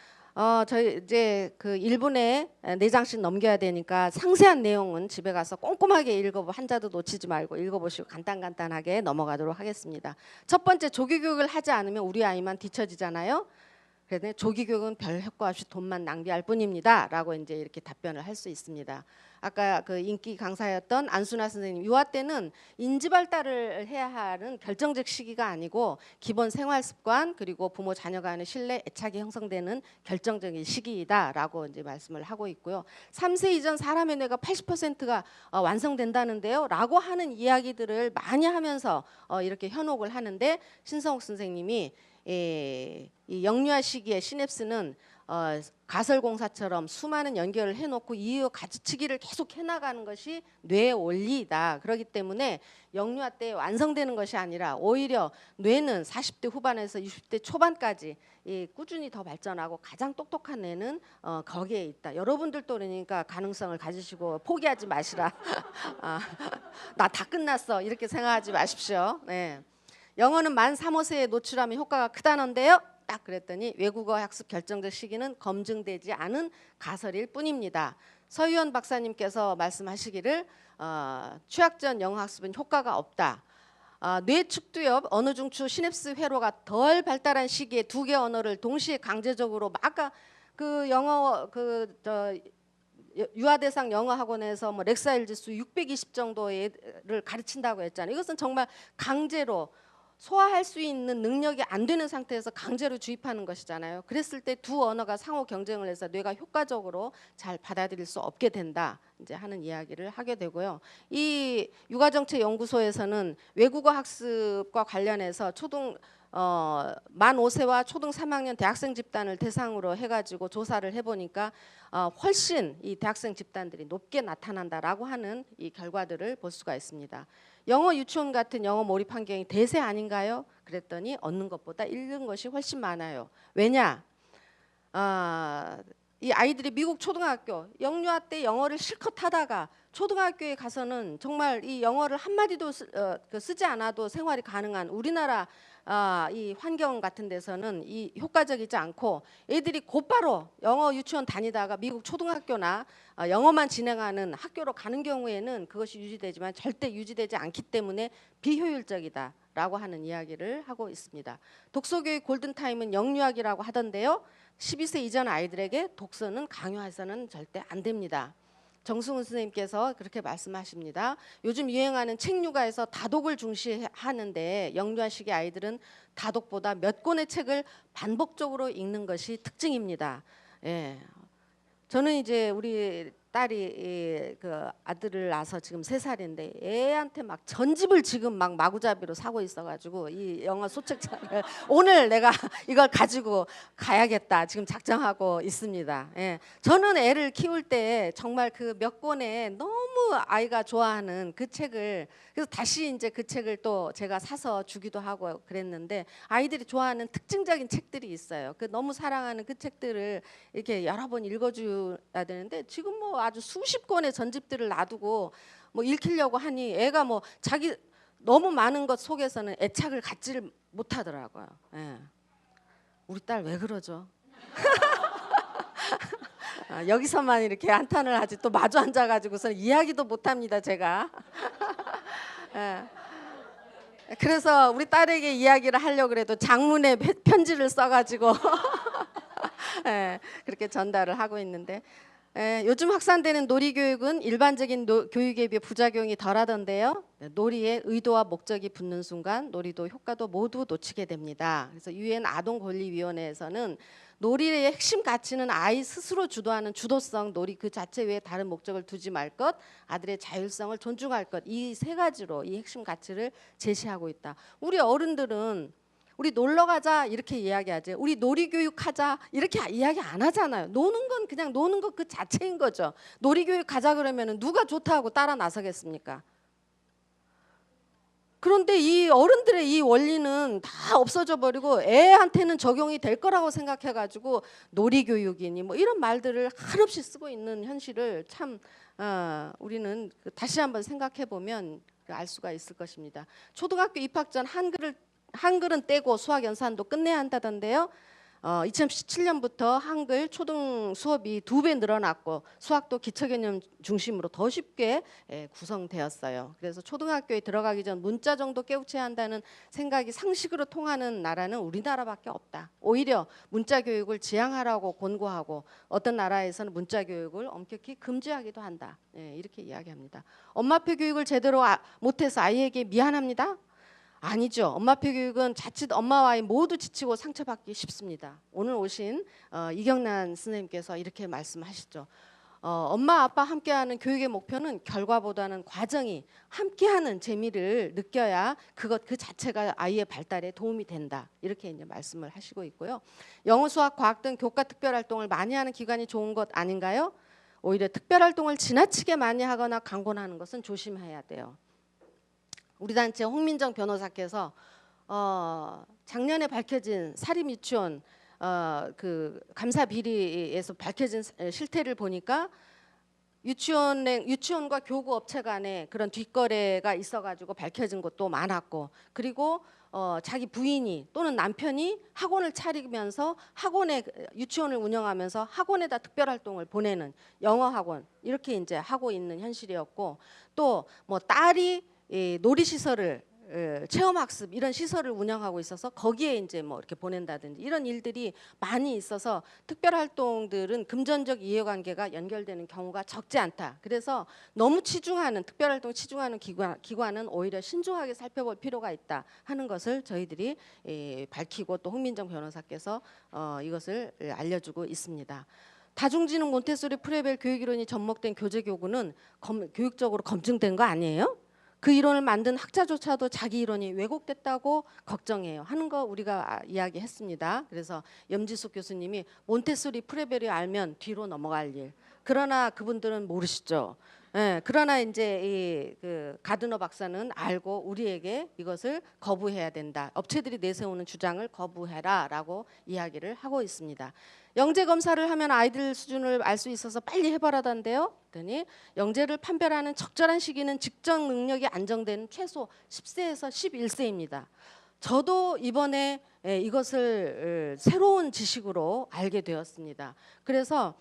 저희 이제 그 1분에 4장씩 넘겨야 되니까 상세한 내용은 집에 가서 꼼꼼하게 읽어보 한자도 놓치지 말고 읽어보시고 간단하게 넘어가도록 하겠습니다. 첫 번째, 조기교육을 하지 않으면 우리 아이만 뒤처지잖아요. 그래서 조기교육은 별 효과 없이 돈만 낭비할 뿐입니다. 라고 이제 이렇게 답변을 할 수 있습니다. 아까 그 인기 강사였던 안순아 선생님, 유아 때는 인지 발달을 해야 하는 결정적 시기가 아니고 기본 생활 습관 그리고 부모 자녀 간의 신뢰, 애착이 형성되는 결정적인 시기이다라고 이제 말씀을 하고 있고요. 3세 이전 사람의 뇌가 80%가 완성된다는데요. 라고 하는 이야기들을 많이 하면서 이렇게 현혹을 하는데 신성욱 선생님이 이 영유아 시기의 시냅스는 가설공사처럼 수많은 연결을 해놓고 이후 가지치기를 계속 해나가는 것이 뇌의 원리이다. 그렇기 때문에 영유아 때 완성되는 것이 아니라 오히려 뇌는 40대 후반에서 60대 초반까지 꾸준히 더 발전하고 가장 똑똑한 뇌는 거기에 있다. 여러분들도 그러니까 가능성을 가지시고 포기하지 마시라. 나 다 끝났어 이렇게 생각하지 마십시오. 네. 영어는 만 3, 5세에 노출하면 효과가 크다는데요. 딱 그랬더니 외국어 학습 결정적 시기는 검증되지 않은 가설일 뿐입니다. 서유원 박사님께서 말씀하시기를 취학 전 영어 학습은 효과가 없다. 뇌축두엽, 언어중추, 시냅스 회로가 덜 발달한 시기에 2개 언어를 동시에 강제적으로 아까 그 영어 유아 대상 영어 학원에서 뭐 렉사일 지수 620 정도를 가르친다고 했잖아요. 이것은 정말 강제로 소화할 수 있는 능력이 안 되는 상태에서 강제로 주입하는 것이잖아요. 그랬을 때 두 언어가 상호 경쟁을 해서 뇌가 효과적으로 잘 받아들일 수 없게 된다. 이제 하는 이야기를 하게 되고요. 이 육아정책연구소에서는 외국어 학습과 관련해서 만 5세와 초등 3학년 대학생 집단을 대상으로 해가지고 조사를 해보니까 훨씬 이 대학생 집단들이 높게 나타난다라고 하는 이 결과들을 볼 수가 있습니다. 영어 유치원 같은 영어 몰입 환경이 대세 아닌가요? 그랬더니 얻는 것보다 잃는 것이 훨씬 많아요. 왜냐? 이 아이들이 미국 초등학교 영유아 때 영어를 실컷 하다가 초등학교에 가서는 정말 이 영어를 한마디도 쓰지 않아도 생활이 가능한 우리나라 이 환경 같은 데서는 이 효과적이지 않고 애들이 곧바로 영어 유치원 다니다가 미국 초등학교나 영어만 진행하는 학교로 가는 경우에는 그것이 유지되지만 절대 유지되지 않기 때문에 비효율적이다라고 하는 이야기를 하고 있습니다. 독서교육 골든타임은 영유아기라고 하던데요. 12세 이전 아이들에게 독서는 강요해서는 절대 안 됩니다. 정승훈 선생님께서 그렇게 말씀하십니다. 요즘 유행하는 책류가에서 다독을 중시하는데 영유아시기 아이들은 다독보다 몇 권의 책을 반복적으로 읽는 것이 특징입니다. 예. 저는 이제 우리 딸이 그 아들을 낳아서 지금 3살인데 애한테 막 전집을 지금 막 마구잡이로 사고 있어가지고 이 영어 소책자를 오늘 내가 이걸 가지고 가야겠다 지금 작정하고 있습니다. 예. 저는 애를 키울 때 정말 그 몇 권의 너무 아이가 좋아하는 그 책을 그래서 다시 이제 그 책을 또 제가 사서 주기도 하고 그랬는데 아이들이 좋아하는 특징적인 책들이 있어요. 그 너무 사랑하는 그 책들을 이렇게 여러 번 읽어줘야 되는데 지금 뭐 아주 수십 권의 전집들을 놔두고 뭐 읽히려고 하니 애가 뭐 자기 너무 많은 것 속에서는 애착을 갖지를 못하더라고요. 예. 우리 딸 왜 그러죠? 여기서만 이렇게 한탄을 하지 또 마주 앉아가지고서 이야기도 못합니다 제가. 예. 그래서 우리 딸에게 이야기를 하려고 그래도 장문의 편지를 써가지고 예, 그렇게 전달을 하고 있는데 요즘 확산되는 놀이교육은 일반적인 교육에 비해 부작용이 덜하던데요. 놀이에 의도와 목적이 붙는 순간 놀이도 효과도 모두 놓치게 됩니다. 그래서 유엔 아동권리위원회에서는 놀이의 핵심 가치는 아이 스스로 주도하는 주도성, 놀이 그 자체 외에 다른 목적을 두지 말 것, 아들의 자율성을 존중할 것, 이 3가지로 이 핵심 가치를 제시하고 있다. 우리 어른들은 우리 놀러 가자 이렇게 이야기하지 우리 놀이교육 하자 이렇게 이야기 안 하잖아요. 노는 건 그냥 노는 것 그 자체인 거죠. 놀이교육 가자 그러면 누가 좋다고 따라 나서겠습니까? 그런데 이 어른들의 이 원리는 다 없어져 버리고 애한테는 적용이 될 거라고 생각해가지고 놀이교육이니 뭐 이런 말들을 한없이 쓰고 있는 현실을 참 우리는 다시 한번 생각해 보면 알 수가 있을 것입니다. 초등학교 입학 전 한글은 떼고 수학 연산도 끝내야 한다던데요. 2017년부터 한글 초등 수업이 2배 늘어났고 수학도 기초개념 중심으로 더 쉽게 구성되었어요. 그래서 초등학교에 들어가기 전 문자 정도 깨우쳐야 한다는 생각이 상식으로 통하는 나라는 우리나라밖에 없다. 오히려 문자 교육을 지양하라고 권고하고 어떤 나라에서는 문자 교육을 엄격히 금지하기도 한다. 이렇게 이야기합니다. 엄마표 교육을 제대로 못해서 아이에게 미안합니다. 아니죠. 엄마표 교육은 자칫 엄마와 아이 모두 지치고 상처받기 쉽습니다. 오늘 오신 이경란 선생님께서 이렇게 말씀하시죠. 엄마 아빠 함께하는 교육의 목표는 결과보다는 과정이 함께하는 재미를 느껴야 그 자체가 아이의 발달에 도움이 된다. 이렇게 이제 말씀을 하시고 있고요. 영어, 수학, 과학 등 교과 특별활동을 많이 하는 기관이 좋은 것 아닌가요? 오히려 특별활동을 지나치게 많이 하거나 강권하는 것은 조심해야 돼요. 우리 단체 홍민정 변호사께서 작년에 밝혀진 사립 유치원 그 감사 비리에서 밝혀진 실태를 보니까 유치원과 교구 업체 간에 그런 뒷거래가 있어가지고 밝혀진 것도 많았고 그리고 자기 부인이 또는 남편이 학원을 차리면서 유치원을 운영하면서 학원에다 특별활동을 보내는 영어 학원 이렇게 이제 하고 있는 현실이었고 또 뭐 딸이 놀이시설을 체험학습 이런 시설을 운영하고 있어서 거기에 이제 뭐 이렇게 보낸다든지 이런 일들이 많이 있어서 특별활동들은 금전적 이해관계가 연결되는 경우가 적지 않다. 그래서 너무 특별활동 치중하는 기관은 오히려 신중하게 살펴볼 필요가 있다 하는 것을 저희들이 밝히고 또 홍민정 변호사께서 이것을 알려주고 있습니다. 다중지능 몬테소리 프레벨 교육이론이 접목된 교재교구는 교육적으로 검증된 거 아니에요? 그 이론을 만든 학자조차도 자기 이론이 왜곡됐다고 걱정해요 하는 거 우리가 이야기했습니다. 그래서 염지숙 교수님이 몬테소리 프레벨이 알면 뒤로 넘어갈 일. 그러나 그분들은 모르시죠. 그러나 이제 그 가드너 박사는 알고 우리에게 이것을 거부해야 된다. 업체들이 내세우는 주장을 거부해라라고 이야기를 하고 있습니다. 영재 검사를 하면 아이들 수준을 알 수 있어서 빨리 해봐라던데요. 그랬더니 영재를 판별하는 적절한 시기는 직접 능력이 안정되는 최소 10세에서 11세입니다. 저도 이번에 이것을 새로운 지식으로 알게 되었습니다. 그래서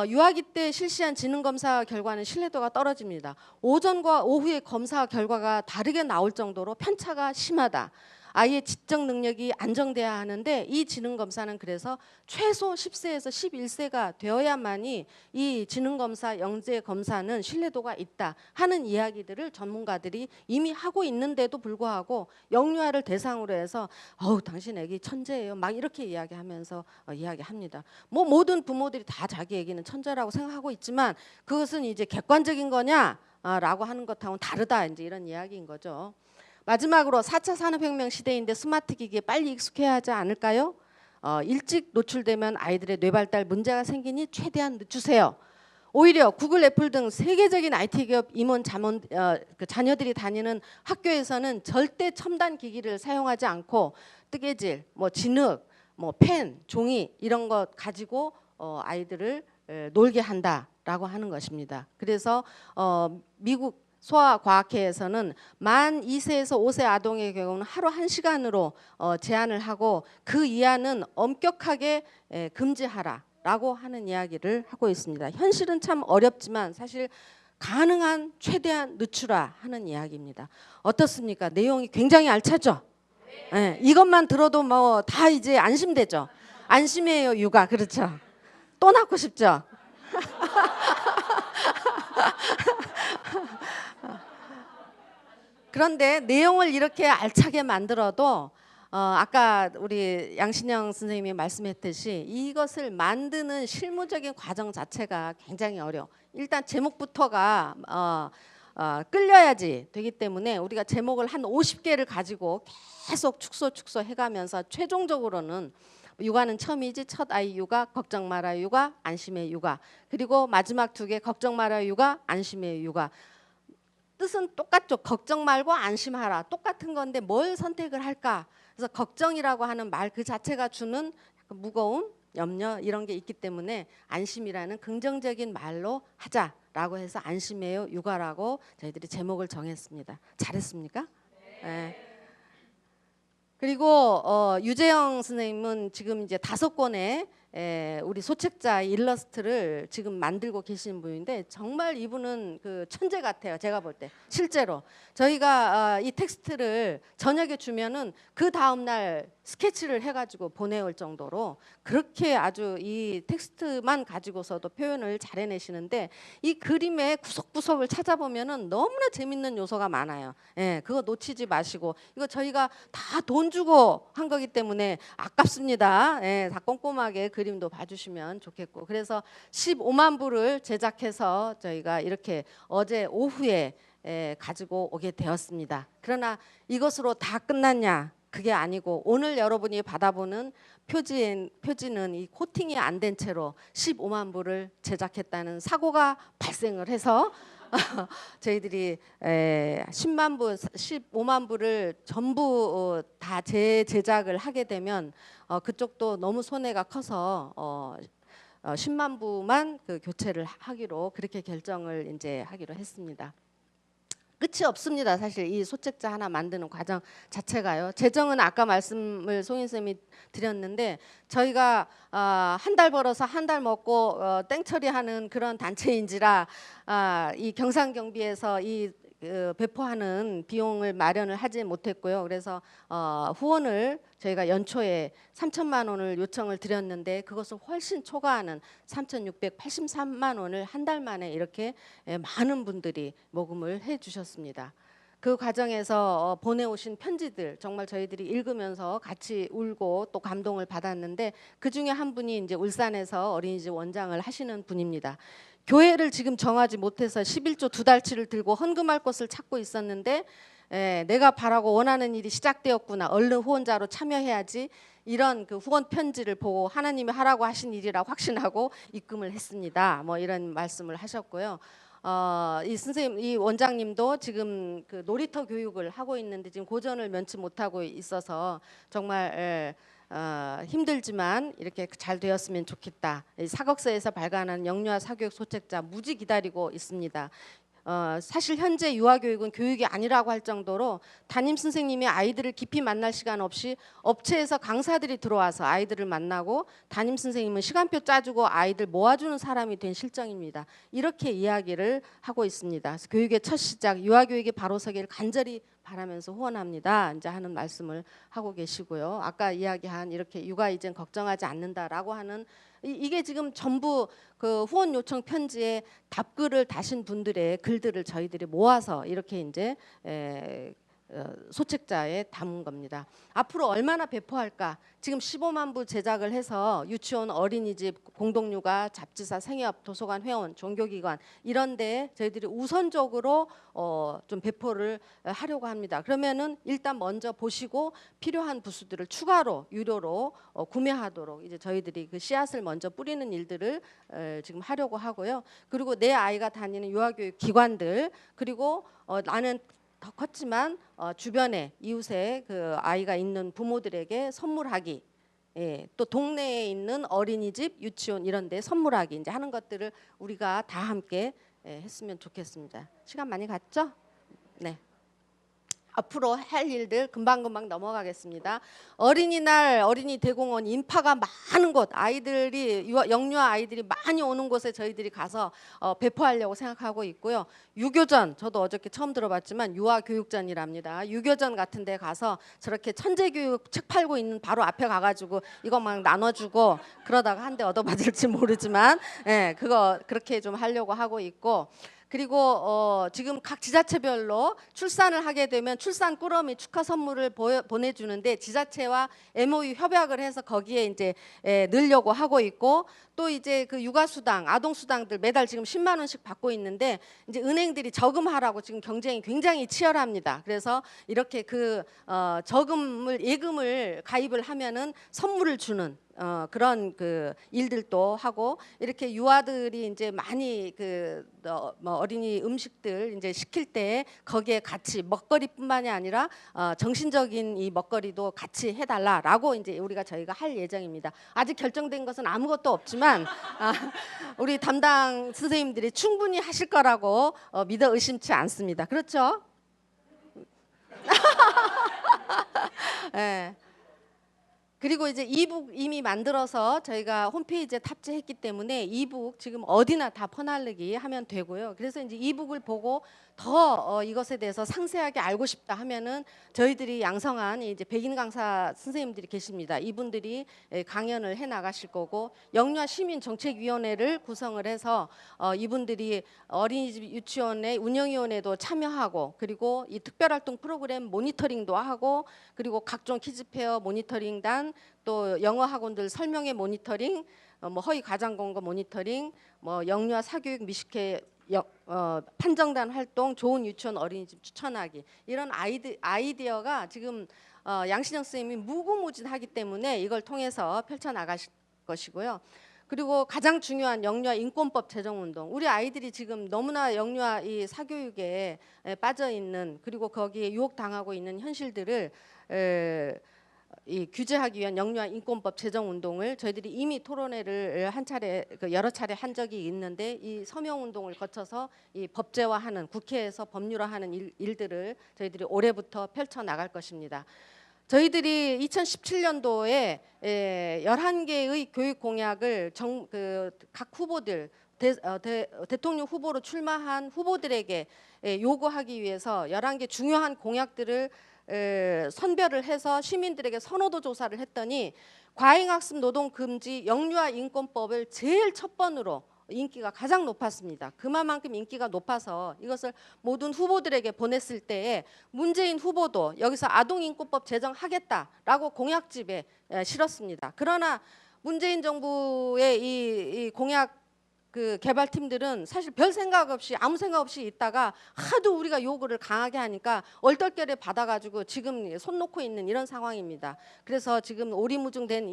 유아기 때 실시한 지능검사 결과는 신뢰도가 떨어집니다. 오전과 오후의 검사 결과가 다르게 나올 정도로 편차가 심하다. 아이의 지적 능력이 안정돼야 하는데 이 지능검사는 그래서 최소 10세에서 11세가 되어야만이 이 지능검사 영재검사는 신뢰도가 있다 하는 이야기들을 전문가들이 이미 하고 있는데도 불구하고 영유아를 대상으로 해서 당신 애기 천재예요 막 이렇게 이야기하면서 이야기합니다. 뭐 모든 부모들이 다 자기 애기는 천재라고 생각하고 있지만 그것은 이제 객관적인 거냐 라고 하는 것하고는 다르다 이제 이런 이야기인 거죠. 마지막으로 4차 산업혁명 시대인데 스마트 기기에 빨리 익숙해야 하지 않을까요? 일찍 노출되면 아이들의 뇌발달 문제가 생기니 최대한 늦추세요. 오히려 구글, 애플 등 세계적인 IT 기업 임원 자녀들이 다니는 학교에서는 절대 첨단 기기를 사용하지 않고 뜨개질, 뭐 진흙, 뭐 펜, 종이 이런 것 가지고 아이들을 놀게 한다라고 하는 것입니다. 그래서 미국 소아과학회에서는 만 2세에서 5세 아동의 경우는 하루 1시간으로 제한을 하고 그 이하는 엄격하게 금지하라라고 하는 이야기를 하고 있습니다. 현실은 참 어렵지만 사실 가능한 최대한 늦추라 하는 이야기입니다. 어떻습니까? 내용이 굉장히 알차죠? 네, 이것만 들어도 뭐 다 이제 안심되죠? 안심해요 육아. 그렇죠? 또 낳고 싶죠? 그런데 내용을 이렇게 알차게 만들어도 아까 우리 양신영 선생님이 말씀했듯이 이것을 만드는 실무적인 과정 자체가 굉장히 어려워. 일단 제목부터가 끌려야지 되기 때문에 우리가 제목을 한 50개를 가지고 계속 축소 해가면서 최종적으로는 육아는 처음이지 첫 아이 육아, 걱정 마라 육아, 안심의 육아, 그리고 마지막 2개 걱정 마라 육아, 안심의 육아. 뜻은 똑같죠. 걱정 말고 안심하라. 똑같은 건데 뭘 선택을 할까? 그래서 걱정이라고 하는 말 그 자체가 주는 무거운 염려 이런 게 있기 때문에 안심이라는 긍정적인 말로 하자라고 해서 안심해요 육아라고 저희들이 제목을 정했습니다. 잘했습니까? 네. 그리고 유재영 선생님은 지금 이제 5권의 우리 소책자 일러스트를 지금 만들고 계시는 분인데 정말 이분은 그 천재 같아요. 제가 볼 때 실제로 저희가 이 텍스트를 저녁에 주면은 그 다음 날 스케치를 해가지고 보내올 정도로 그렇게 아주 이 텍스트만 가지고서도 표현을 잘 해내시는데 이 그림의 구석구석을 찾아보면은 너무나 재밌는 요소가 많아요. 예, 그거 놓치지 마시고 이거 저희가 다 돈 주고 한 거기 때문에 아깝습니다. 예, 다 꼼꼼하게 그림도 봐주시면 좋겠고 그래서 15만 부를 제작해서 저희가 이렇게 어제 오후에 가지고 오게 되었습니다. 그러나 이것으로 다 끝났냐? 그게 아니고 오늘 여러분이 받아보는 표지는 이 코팅이 안 된 채로 15만 부를 제작했다는 사고가 발생을 해서 저희들이 10만 부, 15만 부를 전부 다 재제작을 하게 되면 그쪽도 너무 손해가 커서 10만 부만 그 교체를 하기로 그렇게 결정을 이제 하기로 했습니다. 끝이 없습니다. 사실 이 소책자 하나 만드는 과정 자체가요. 재정은 아까 말씀을 송인 쌤이 드렸는데 저희가 한 달 벌어서 한 달 먹고 땡처리하는 그런 단체인지라 이 경상경비에서 이 배포하는 비용을 마련을 하지 못했고요. 그래서 후원을 저희가 연초에 3천만 원을 요청을 드렸는데 그것을 훨씬 초과하는 3,683만 원을 한 달 만에 이렇게 많은 분들이 모금을 해주셨습니다. 그 과정에서 보내오신 편지들 정말 저희들이 읽으면서 같이 울고 또 감동을 받았는데 그 중에 한 분이 이제 울산에서 어린이집 원장을 하시는 분입니다. 교회를 지금 정하지 못해서 11조 2달치를 들고 헌금할 곳을 찾고 있었는데 내가 바라고 원하는 일이 시작되었구나. 얼른 후원자로 참여해야지. 이런 그 후원 편지를 보고 하나님이 하라고 하신 일이라고 확신하고 입금을 했습니다. 뭐 이런 말씀을 하셨고요. 이 선생님, 이 원장님도 지금 그 놀이터 교육을 하고 있는데 지금 고전을 면치 못하고 있어서 정말 힘들지만 이렇게 잘 되었으면 좋겠다. 사극서에서 발간한 영유아 사교육 소책자 무지 기다리고 있습니다. 사실 현재 유아교육은 교육이 아니라고 할 정도로 담임 선생님이 아이들을 깊이 만날 시간 없이 업체에서 강사들이 들어와서 아이들을 만나고 담임 선생님은 시간표 짜주고 아이들 모아주는 사람이 된 실정입니다. 이렇게 이야기를 하고 있습니다. 그래서 교육의 첫 시작, 유아교육의 바로 서기를 간절히 바라면서 후원합니다. 이제 하는 말씀을 하고 계시고요. 아까 이야기한 이렇게 육아 이젠 걱정하지 않는다라고 하는 이게 지금 전부 그 후원 요청 편지에 답글을 다신 분들의 글들을 저희들이 모아서 이렇게 이제 소책자에 담은 겁니다. 앞으로 얼마나 배포할까? 지금 15만 부 제작을 해서 유치원, 어린이집, 공동육아, 잡지사, 생협, 도서관, 회원, 종교기관 이런 데 저희들이 우선적으로 좀 배포를 하려고 합니다. 그러면은 일단 먼저 보시고 필요한 부수들을 추가로 유료로 구매하도록 이제 저희들이 그 씨앗을 먼저 뿌리는 일들을 지금 하려고 하고요. 그리고 내 아이가 다니는 유아교육 기관들 그리고 나는 더 컸지만 주변에 이웃에 그 아이가 있는 부모들에게 선물하기, 예, 또 동네에 있는 어린이집, 유치원 이런 데 선물하기 이제 하는 것들을 우리가 다 함께 했으면 좋겠습니다. 시간 많이 갔죠? 네. 앞으로 할 일들 금방금방 넘어가겠습니다. 어린이날 어린이 대공원 인파가 많은 곳 아이들이 영유아 아이들이 많이 오는 곳에 저희들이 가서 배포하려고 생각하고 있고요. 유교전 저도 어저께 처음 들어봤지만 유아교육전이랍니다. 유교전 같은 데 가서 저렇게 천재교육 책 팔고 있는 바로 앞에 가가지고 이거 막 나눠주고 그러다가 한 대 얻어맞을지 모르지만 그거 그렇게 좀 하려고 하고 있고 그리고 지금 각 지자체별로 출산을 하게 되면 출산 꾸러미 축하 선물을 보내주는데 지자체와 MOU 협약을 해서 거기에 이제 넣으려고 하고 있고 또 이제 그 육아수당, 아동수당들 매달 지금 10만 원씩 받고 있는데 이제 은행들이 저금하라고 지금 경쟁이 굉장히 치열합니다. 그래서 이렇게 그 저금을 예금을 가입을 하면은 선물을 주는 그런 그 일들도 하고 이렇게 유아들이 이제 많이 그 뭐 어린이 음식들 이제 시킬 때 거기에 같이 먹거리뿐만이 아니라 정신적인 이 먹거리도 같이 해달라라고 이제 저희가 할 예정입니다. 아직 결정된 것은 아무것도 없지만 우리 담당 선생님들이 충분히 하실 거라고 믿어 의심치 않습니다. 그렇죠? 네. 그리고 이제 이북 이미 만들어서 저희가 홈페이지에 탑재했기 때문에 이북 지금 어디나 다 퍼날르기 하면 되고요. 그래서 이제 이북을 보고 더 이것에 대해서 상세하게 알고 싶다 하면은 저희들이 양성한 이제 백인 강사 선생님들이 계십니다. 이분들이 강연을 해 나가실 거고 영유아 시민 정책위원회를 구성을 해서 이분들이 어린이집 유치원의 운영위원회도 참여하고 그리고 이 특별활동 프로그램 모니터링도 하고 그리고 각종 키즈페어 모니터링단 또 영어 학원들 설명회 모니터링 뭐 허위 가장 공고 모니터링 뭐 영유아 사교육 미식회 판정단 활동, 좋은 유치원 어린이집 추천하기 이런 아이디어가 지금 양신영 선생님이 무궁무진하기 때문에 이걸 통해서 펼쳐나가실 것이고요. 그리고 가장 중요한 영유아 인권법 제정운동 우리 아이들이 지금 너무나 영유아 이 사교육에 빠져 있는 그리고 거기에 유혹당하고 있는 현실들을 이 규제하기 위한 영유아 인권법 제정 운동을 저희들이 이미 토론회를 여러 차례 한 적이 있는데 이 서명 운동을 거쳐서 이 법제화하는 국회에서 법률화하는 일들을 저희들이 올해부터 펼쳐 나갈 것입니다. 저희들이 2017년도에 11개의 교육 공약을 각 후보들 대통령 후보로 출마한 후보들에게 요구하기 위해서 11개 중요한 공약들을 선별을 해서 시민들에게 선호도 조사를 했더니 과잉학습 노동금지 영유아 인권법을 제일 첫 번으로 인기가 가장 높았습니다. 그만큼 인기가 높아서 이것을 모든 후보들에게 보냈을 때에 문재인 후보도 여기서 아동인권법 제정하겠다라고 공약집에 실었습니다. 그러나 문재인 정부의 이 공약 그 개발팀들은 사실 별 생각 없이 아무 생각 없이 있다가 하도 우리가 요구를 강하게 하니까 얼떨결에 받아가지고 지금 손 놓고 있는 이런 상황입니다. 그래서 지금 오리무중된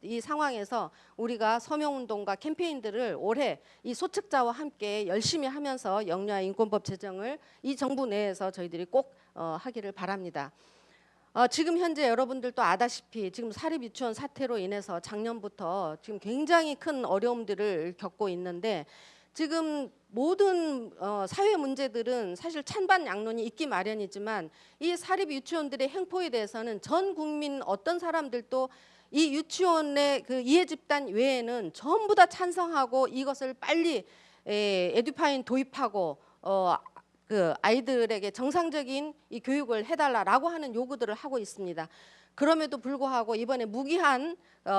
이 상황에서 우리가 서명운동과 캠페인들을 올해 이 소책자와 함께 열심히 하면서 영유아 인권법 제정을 이 정부 내에서 저희들이 꼭 하기를 바랍니다. 지금 현재 여러분들도 아다시피 지금 사립유치원 사태로 인해서 작년부터 지금 굉장히 큰 어려움들을 겪고 있는데 지금 모든 사회 문제들은 사실 찬반 양론이 있기 마련이지만 이 사립유치원들의 행포에 대해서는 전 국민 어떤 사람들도 이 유치원의 그 이해 집단 외에는 전부 다 찬성하고 이것을 빨리 에듀파인 도입하고 그 아이들에게 정상적인 이 교육을 해달라라고 하는 요구들을 하고 있습니다. 그럼에도 불구하고 이번에 무기한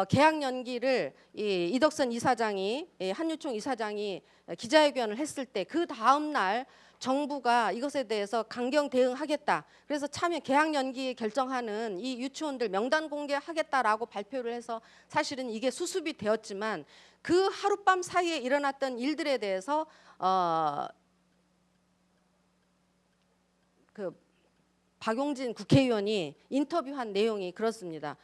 계약 연기를 이덕선 이사장이 한유총 이사장이 기자회견을 했을 때 그 다음 날 정부가 이것에 대해서 강경 대응하겠다. 그래서 참여 계약 연기 결정하는 이 유치원들 명단 공개하겠다라고 발표를 해서 사실은 이게 수습이 되었지만 그 하룻밤 사이에 일어났던 일들에 대해서 그 박용진 국회의원이 인터뷰한 내용이 그렇습니다.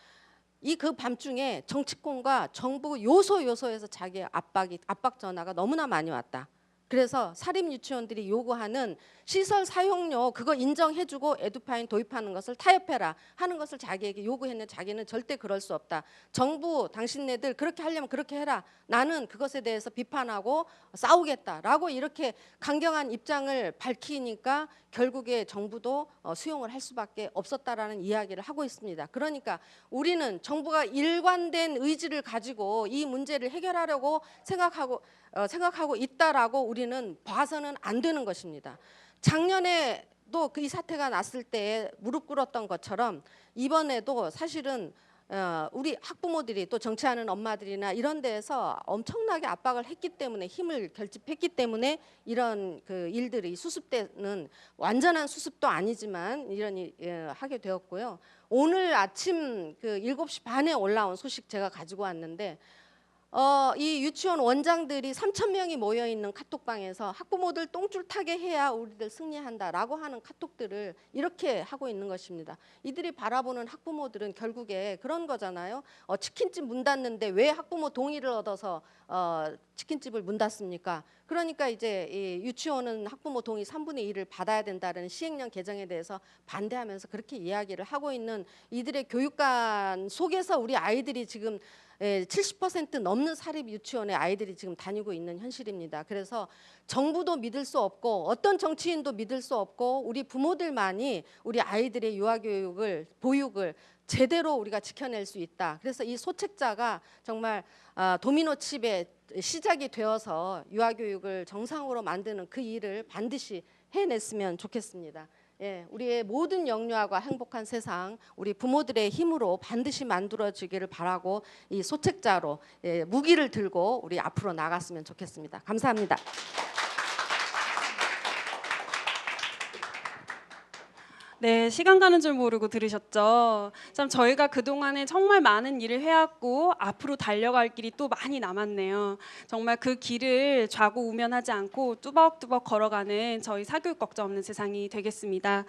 이 그 밤중에 정치권과 정부 요소에서 자기의 압박 전화가 너무나 많이 왔다. 그래서 사립 유치원들이 요구하는 시설 사용료 그거 인정해주고 에듀파인 도입하는 것을 타협해라 하는 것을 자기에게 요구했는데 자기는 절대 그럴 수 없다. 정부 당신네들 그렇게 하려면 그렇게 해라. 나는 그것에 대해서 비판하고 싸우겠다라고 이렇게 강경한 입장을 밝히니까 결국에 정부도 수용을 할 수밖에 없었다라는 이야기를 하고 있습니다. 그러니까 우리는 정부가 일관된 의지를 가지고 이 문제를 해결하려고 생각하고 있다라고 우리는 봐서는 안 되는 것입니다. 작년에도 이 사태가 났을 때 무릎 꿇었던 것처럼 이번에도 사실은 우리 학부모들이 또 정치하는 엄마들이나 이런 데에서 엄청나게 압박을 했기 때문에 힘을 결집했기 때문에 이런 그 일들이 수습되는 완전한 수습도 아니지만 이런 하게 되었고요. 오늘 아침 그 7시 반에 올라온 소식 제가 가지고 왔는데 이 유치원 원장들이 3,000명이 모여 있는 카톡방에서 학부모들 똥줄 타게 해야 우리들 승리한다라고 하는 카톡들을 이렇게 하고 있는 것입니다. 이들이 바라보는 학부모들은 결국에 그런 거잖아요. 치킨집 문 닫는데 왜 학부모 동의를 얻어서 치킨집을 문 닫습니까? 그러니까 이제 이 유치원은 학부모 동의 3분의 1을 받아야 된다는 시행령 개정에 대해서 반대하면서 그렇게 이야기를 하고 있는 이들의 교육관 속에서 우리 아이들이 지금 70% 넘는 사립 유치원에 아이들이 지금 다니고 있는 현실입니다. 그래서 정부도 믿을 수 없고 어떤 정치인도 믿을 수 없고 우리 부모들만이 우리 아이들의 유아교육을 보육을 제대로 우리가 지켜낼 수 있다. 그래서 이 소책자가 정말 도미노 칩의 시작이 되어서 유아교육을 정상으로 만드는 그 일을 반드시 해냈으면 좋겠습니다. 우리의 모든 영유아가 행복한 세상 우리 부모들의 힘으로 반드시 만들어지기를 바라고 이 소책자로 무기를 들고 우리 앞으로 나갔으면 좋겠습니다. 감사합니다. 네, 시간 가는 줄 모르고 들으셨죠? 참 저희가 그동안에 정말 많은 일을 해왔고 앞으로 달려갈 길이 또 많이 남았네요. 정말 그 길을 좌고우면하지 않고 뚜벅뚜벅 걸어가는 저희 사교육 걱정 없는 세상이 되겠습니다.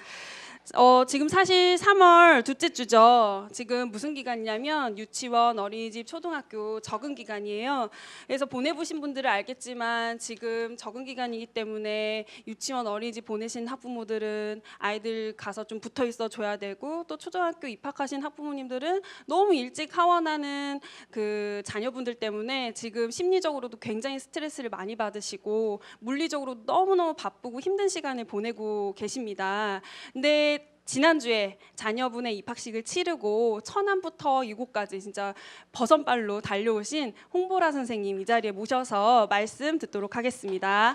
지금 사실 3월 둘째 주죠. 지금 무슨 기간이냐면 유치원, 어린이집, 초등학교 적응 기간이에요. 그래서 보내보신 분들은 알겠지만 지금 적응 기간이기 때문에 유치원, 어린이집 보내신 학부모들은 아이들 가서 좀 붙어 있어 줘야 되고 또 초등학교 입학하신 학부모님들은 너무 일찍 하원하는 그 자녀분들 때문에 지금 심리적으로도 굉장히 스트레스를 많이 받으시고 물리적으로 너무너무 바쁘고 힘든 시간을 보내고 계십니다. 근데 지난주에 자녀분의 입학식을 치르고 천안부터 이곳까지 진짜 버선발로 달려오신 홍보라 선생님 이 자리에 모셔서 말씀 듣도록 하겠습니다.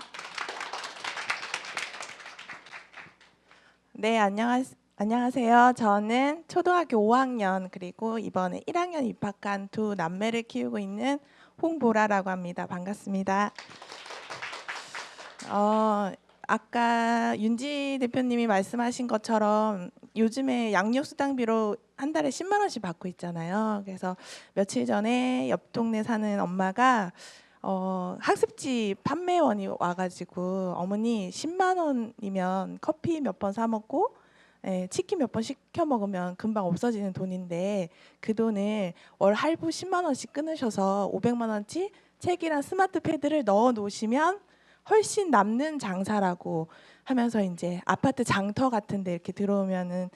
네, 안녕하세요. 저는 초등학교 5학년 그리고 이번에 1학년 입학한 두 남매를 키우고 있는 홍보라라고 합니다. 반갑습니다. 아까 윤지 대표님이 말씀하신 것처럼 요즘에 양육수당비로 한 달에 10만 원씩 받고 있잖아요. 그래서 며칠 전에 옆 동네 사는 엄마가 학습지 판매원이 와가지고 어머니 10만 원이면 커피 몇 번 사 먹고 치킨 몇 번 시켜 먹으면 금방 없어지는 돈인데 그 돈을 월 할부 10만 원씩 끊으셔서 500만 원치 책이랑 스마트 패드를 넣어 놓으시면 훨씬 남는 장사라고 하면서 이제 아파트 장터 같은 데 이렇게 들어오는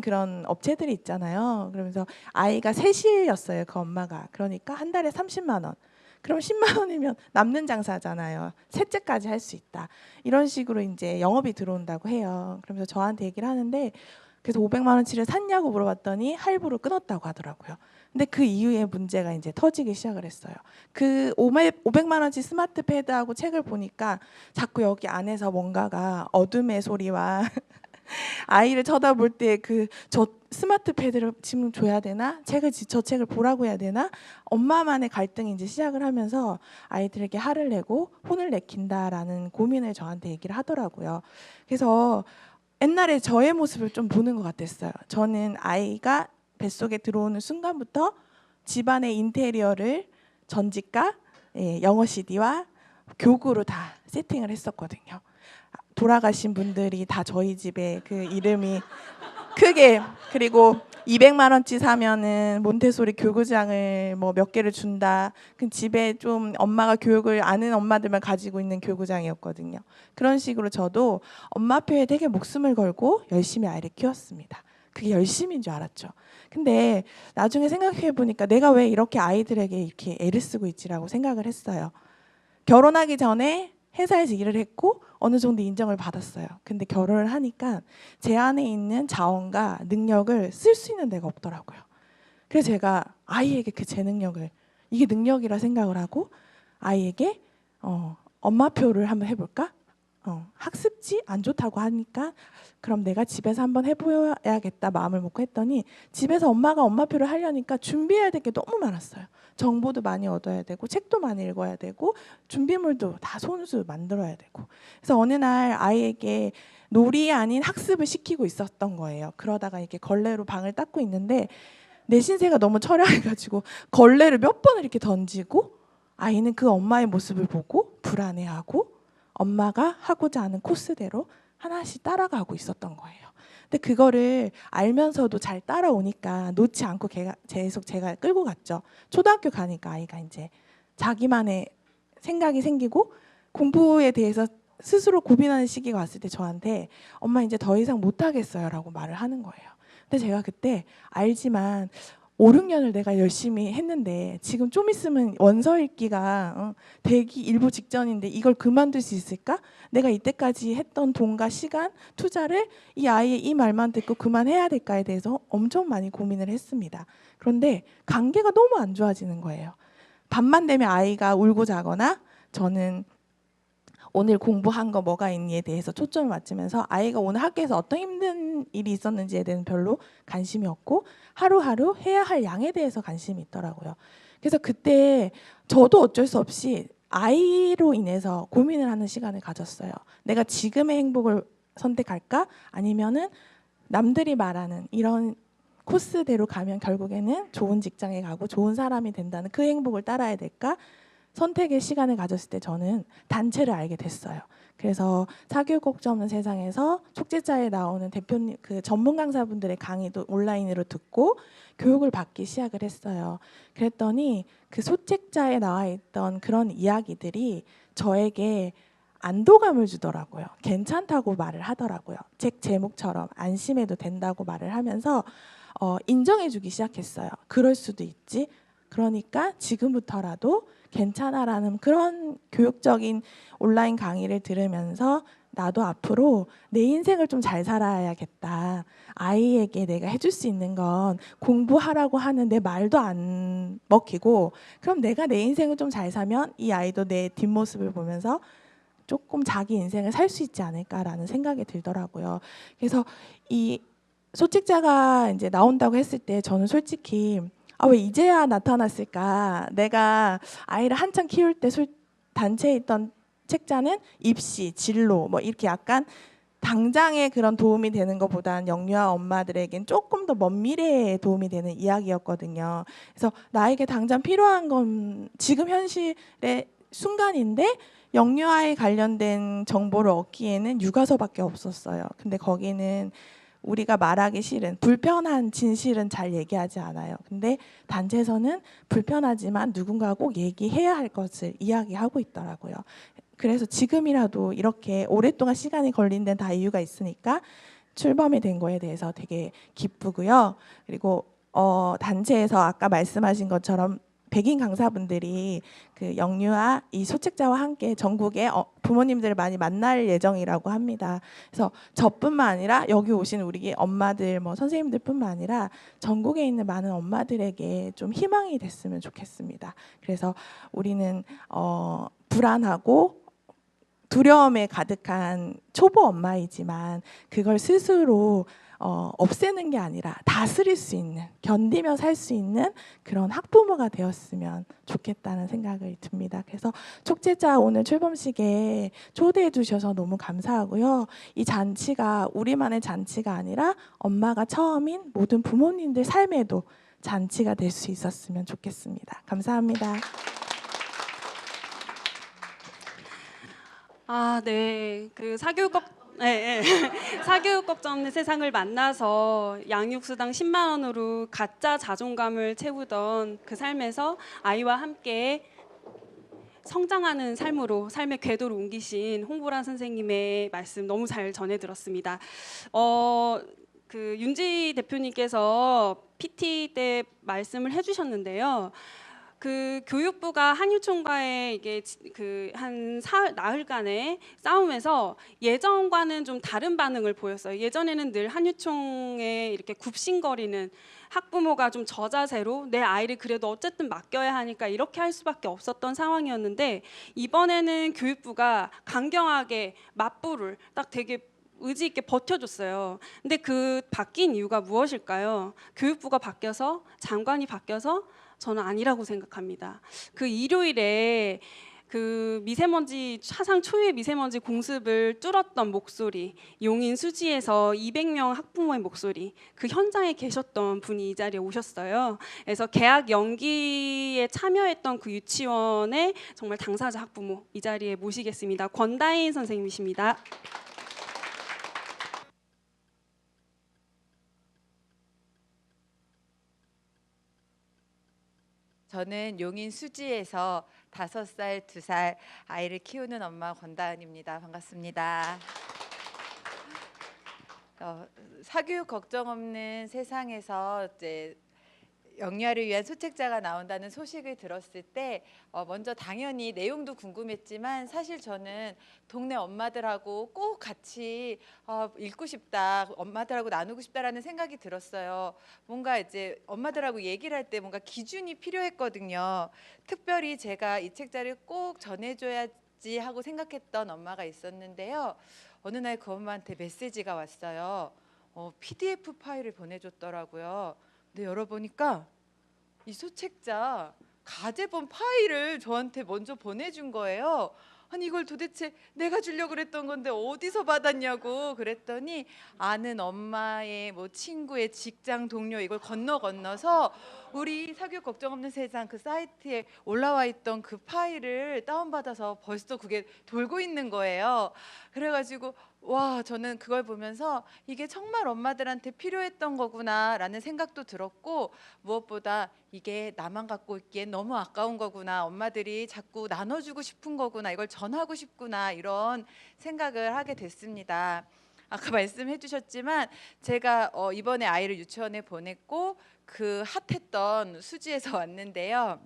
그런 업체들이 있잖아요. 그러면서 아이가 셋이었어요. 그 엄마가. 그러니까 한 달에 30만 원. 그럼 10만 원이면 남는 장사잖아요. 셋째까지 할 수 있다. 이런 식으로 이제 영업이 들어온다고 해요. 그러면서 저한테 얘기를 하는데 그래서 500만 원치를 샀냐고 물어봤더니 할부로 끊었다고 하더라고요. 근데 그 이후에 문제가 이제 터지기 시작을 했어요. 그 500만 원치 스마트 패드하고 책을 보니까 자꾸 여기 안에서 뭔가가 어둠의 소리와 아이를 쳐다볼 때 그 저 스마트 패드를 지금 줘야 되나? 저 책을 보라고 해야 되나? 엄마만의 갈등이 이제 시작을 하면서 아이들에게 화를 내고 혼을 내킨다라는 고민을 저한테 얘기를 하더라고요. 그래서 옛날에 저의 모습을 좀 보는 것 같았어요. 저는 아이가 뱃속에 들어오는 순간부터 집안의 인테리어를 전지과, 영어 CD와 교구로 다 세팅을 했었거든요. 돌아가신 분들이 다 저희 집에 그 이름이 크게, 그리고 200만 원치 사면은 몬테소리 교구장을 뭐 몇 개를 준다. 그 집에 좀 엄마가 교육을 아는 엄마들만 가지고 있는 교구장이었거든요. 그런 식으로 저도 엄마표에 되게 목숨을 걸고 열심히 아이를 키웠습니다. 그게 열심인 줄 알았죠. 근데 나중에 생각해 보니까 내가 왜 이렇게 아이들에게 이렇게 애를 쓰고 있지라고 생각을 했어요. 결혼하기 전에 회사에서 일을 했고 어느 정도 인정을 받았어요. 근데 결혼을 하니까 제 안에 있는 자원과 능력을 쓸 수 있는 데가 없더라고요. 그래서 제가 아이에게 그 제 능력을, 이게 능력이라 생각을 하고 아이에게 엄마표를 한번 해볼까? 학습지 안 좋다고 하니까 그럼 내가 집에서 한번 해보야겠다 마음을 먹고 했더니 집에서 엄마가 엄마표를 하려니까 준비해야 될 게 너무 많았어요. 정보도 많이 얻어야 되고 책도 많이 읽어야 되고 준비물도 다 손수 만들어야 되고. 그래서 어느 날 아이에게 놀이 아닌 학습을 시키고 있었던 거예요. 그러다가 이렇게 걸레로 방을 닦고 있는데 내 신세가 너무 처량해가지고 걸레를 몇 번을 이렇게 던지고 아이는 그 엄마의 모습을 보고 불안해하고 엄마가 하고자 하는 코스대로 하나씩 따라가고 있었던 거예요. 근데 그거를 알면서도 잘 따라오니까 놓지 않고 계속 제가 끌고 갔죠. 초등학교 가니까 아이가 이제 자기만의 생각이 생기고 공부에 대해서 스스로 고민하는 시기가 왔을 때 저한테 엄마 이제 더 이상 못하겠어요 라고 말을 하는 거예요. 근데 제가 그때 알지만 5, 6년을 내가 열심히 했는데 지금 좀 있으면 원서 읽기가 되기 일부 직전인데 이걸 그만둘 수 있을까? 내가 이때까지 했던 돈과 시간, 투자를 이 아이의 이 말만 듣고 그만해야 될까에 대해서 엄청 많이 고민을 했습니다. 그런데 관계가 너무 안 좋아지는 거예요. 밤만 되면 아이가 울고 자거나 저는 오늘 공부한 거 뭐가 있니에 대해서 초점을 맞추면서 아이가 오늘 학교에서 어떤 힘든 일이 있었는지에 대해서 별로 관심이 없고 하루하루 해야 할 양에 대해서 관심이 있더라고요. 그래서 그때 저도 어쩔 수 없이 아이로 인해서 고민을 하는 시간을 가졌어요. 내가 지금의 행복을 선택할까? 아니면은 남들이 말하는 이런 코스대로 가면 결국에는 좋은 직장에 가고 좋은 사람이 된다는 그 행복을 따라야 될까? 선택의 시간을 가졌을 때 저는 단체를 알게 됐어요. 그래서 사교육 걱정 없는 세상에서 촉제자에 나오는 대표님 그 전문 강사분들의 강의도 온라인으로 듣고 교육을 받기 시작을 했어요. 그랬더니 그 소책자에 나와 있던 그런 이야기들이 저에게 안도감을 주더라고요. 괜찮다고 말을 하더라고요. 책 제목처럼 안심해도 된다고 말을 하면서 인정해주기 시작했어요. 그럴 수도 있지. 그러니까 지금부터라도 괜찮아라는 그런 교육적인 온라인 강의를 들으면서 나도 앞으로 내 인생을 좀 잘 살아야겠다. 아이에게 내가 해줄 수 있는 건 공부하라고 하는 내 말도 안 먹히고 그럼 내가 내 인생을 좀 잘 사면 이 아이도 내 뒷모습을 보면서 조금 자기 인생을 살 수 있지 않을까라는 생각이 들더라고요. 그래서 이 소책자가 이제 나온다고 했을 때 저는 솔직히 왜 이제야 나타났을까? 내가 아이를 한창 키울 때 단체에 있던 책자는 입시, 진로 뭐 이렇게 약간 당장의 그런 도움이 되는 것보다는 영유아 엄마들에겐 조금 더 먼 미래에 도움이 되는 이야기였거든요. 그래서 나에게 당장 필요한 건 지금 현실의 순간인데 영유아에 관련된 정보를 얻기에는 육아서밖에 없었어요. 근데 거기는 우리가 말하기 싫은 불편한 진실은 잘 얘기하지 않아요. 근데 단체에서는 불편하지만 누군가 꼭 얘기해야 할 것을 이야기하고 있더라고요. 그래서 지금이라도 이렇게 오랫동안 시간이 걸린 데는 다 이유가 있으니까 출범이 된 거에 대해서 되게 기쁘고요. 그리고 단체에서 아까 말씀하신 것처럼 백인 강사분들이 그 영유아 이 소책자와 함께 전국의 부모님들을 많이 만날 예정이라고 합니다. 그래서 저뿐만 아니라 여기 오신 우리 엄마들, 뭐 선생님들뿐만 아니라 전국에 있는 많은 엄마들에게 좀 희망이 됐으면 좋겠습니다. 그래서 우리는 불안하고 두려움에 가득한 초보 엄마이지만 그걸 스스로 없애는 게 아니라 다스릴 수 있는, 견디며 살 수 있는 그런 학부모가 되었으면 좋겠다는 생각이 듭니다. 그래서 촉제자 오늘 출범식에 초대해 주셔서 너무 감사하고요. 이 잔치가 우리만의 잔치가 아니라 엄마가 처음인 모든 부모님들 삶에도 잔치가 될 수 있었으면 좋겠습니다. 감사합니다. 아, 네. 그 사교육 걱정 없는 세상을 만나서 양육수당 10만 원으로 가짜 자존감을 채우던 그 삶에서 아이와 함께 성장하는 삶으로 삶의 궤도를 옮기신 홍보란 선생님의 말씀 너무 잘 전해 들었습니다. 그 윤지 대표님께서 PT 때 말씀을 해주셨는데요. 그 교육부가 한유총과의 이게 그 한 나흘간의 싸움에서 예전과는 좀 다른 반응을 보였어요. 예전에는 늘 한유총에 이렇게 굽신거리는 학부모가 좀 저자세로 내 아이를 그래도 어쨌든 맡겨야 하니까 이렇게 할 수밖에 없었던 상황이었는데 이번에는 교육부가 강경하게 맞불을 딱 되게 의지 있게 버텨줬어요. 근데 그 바뀐 이유가 무엇일까요? 교육부가 바뀌어서 장관이 바뀌어서 저는 아니라고 생각합니다. 그 일요일에 그 미세먼지 사상 초유의 미세먼지 공습을 뚫었던 목소리, 용인 수지에서 200명 학부모의 목소리, 그 현장에 계셨던 분이 이 자리에 오셨어요. 그래서 개학 연기에 참여했던 그 유치원의 정말 당사자 학부모 이 자리에 모시겠습니다. 권다인 선생님이십니다. 저는 용인 수지에서 5살, 2살 아이를 키우는 엄마 권다은입니다. 반갑습니다. 사교육 걱정 없는 세상에서 이제 영유아를 위한 소책자가 나온다는 소식을 들었을 때 먼저 당연히 내용도 궁금했지만 사실 저는 동네 엄마들하고 꼭 같이 읽고 싶다, 엄마들하고 나누고 싶다라는 생각이 들었어요. 뭔가 이제 엄마들하고 얘기를 할 때 뭔가 기준이 필요했거든요. 특별히 제가 이 책자를 꼭 전해줘야지 하고 생각했던 엄마가 있었는데요. 어느 날 그 엄마한테 메시지가 왔어요. PDF 파일을 보내줬더라고요. 근데 열어보니까 이 소책자 가제본 파일을 저한테 먼저 보내준 거예요. 아니 이걸 도대체 내가 주려고 그랬던 건데 어디서 받았냐고 그랬더니 아는 엄마의 뭐 친구의 직장 동료 이걸 건너서 우리 사교육 걱정 없는 세상 그 사이트에 올라와 있던 그 파일을 다운받아서 벌써 그게 돌고 있는 거예요. 그래가지고 와 저는 그걸 보면서 이게 정말 엄마들한테 필요했던 거구나라는 생각도 들었고 무엇보다 이게 나만 갖고 있기엔 너무 아까운 거구나, 엄마들이 자꾸 나눠주고 싶은 거구나, 이걸 전하고 싶구나 이런 생각을 하게 됐습니다. 아까 말씀해 주셨지만 제가 이번에 아이를 유치원에 보냈고 그 핫했던 수지에서 왔는데요.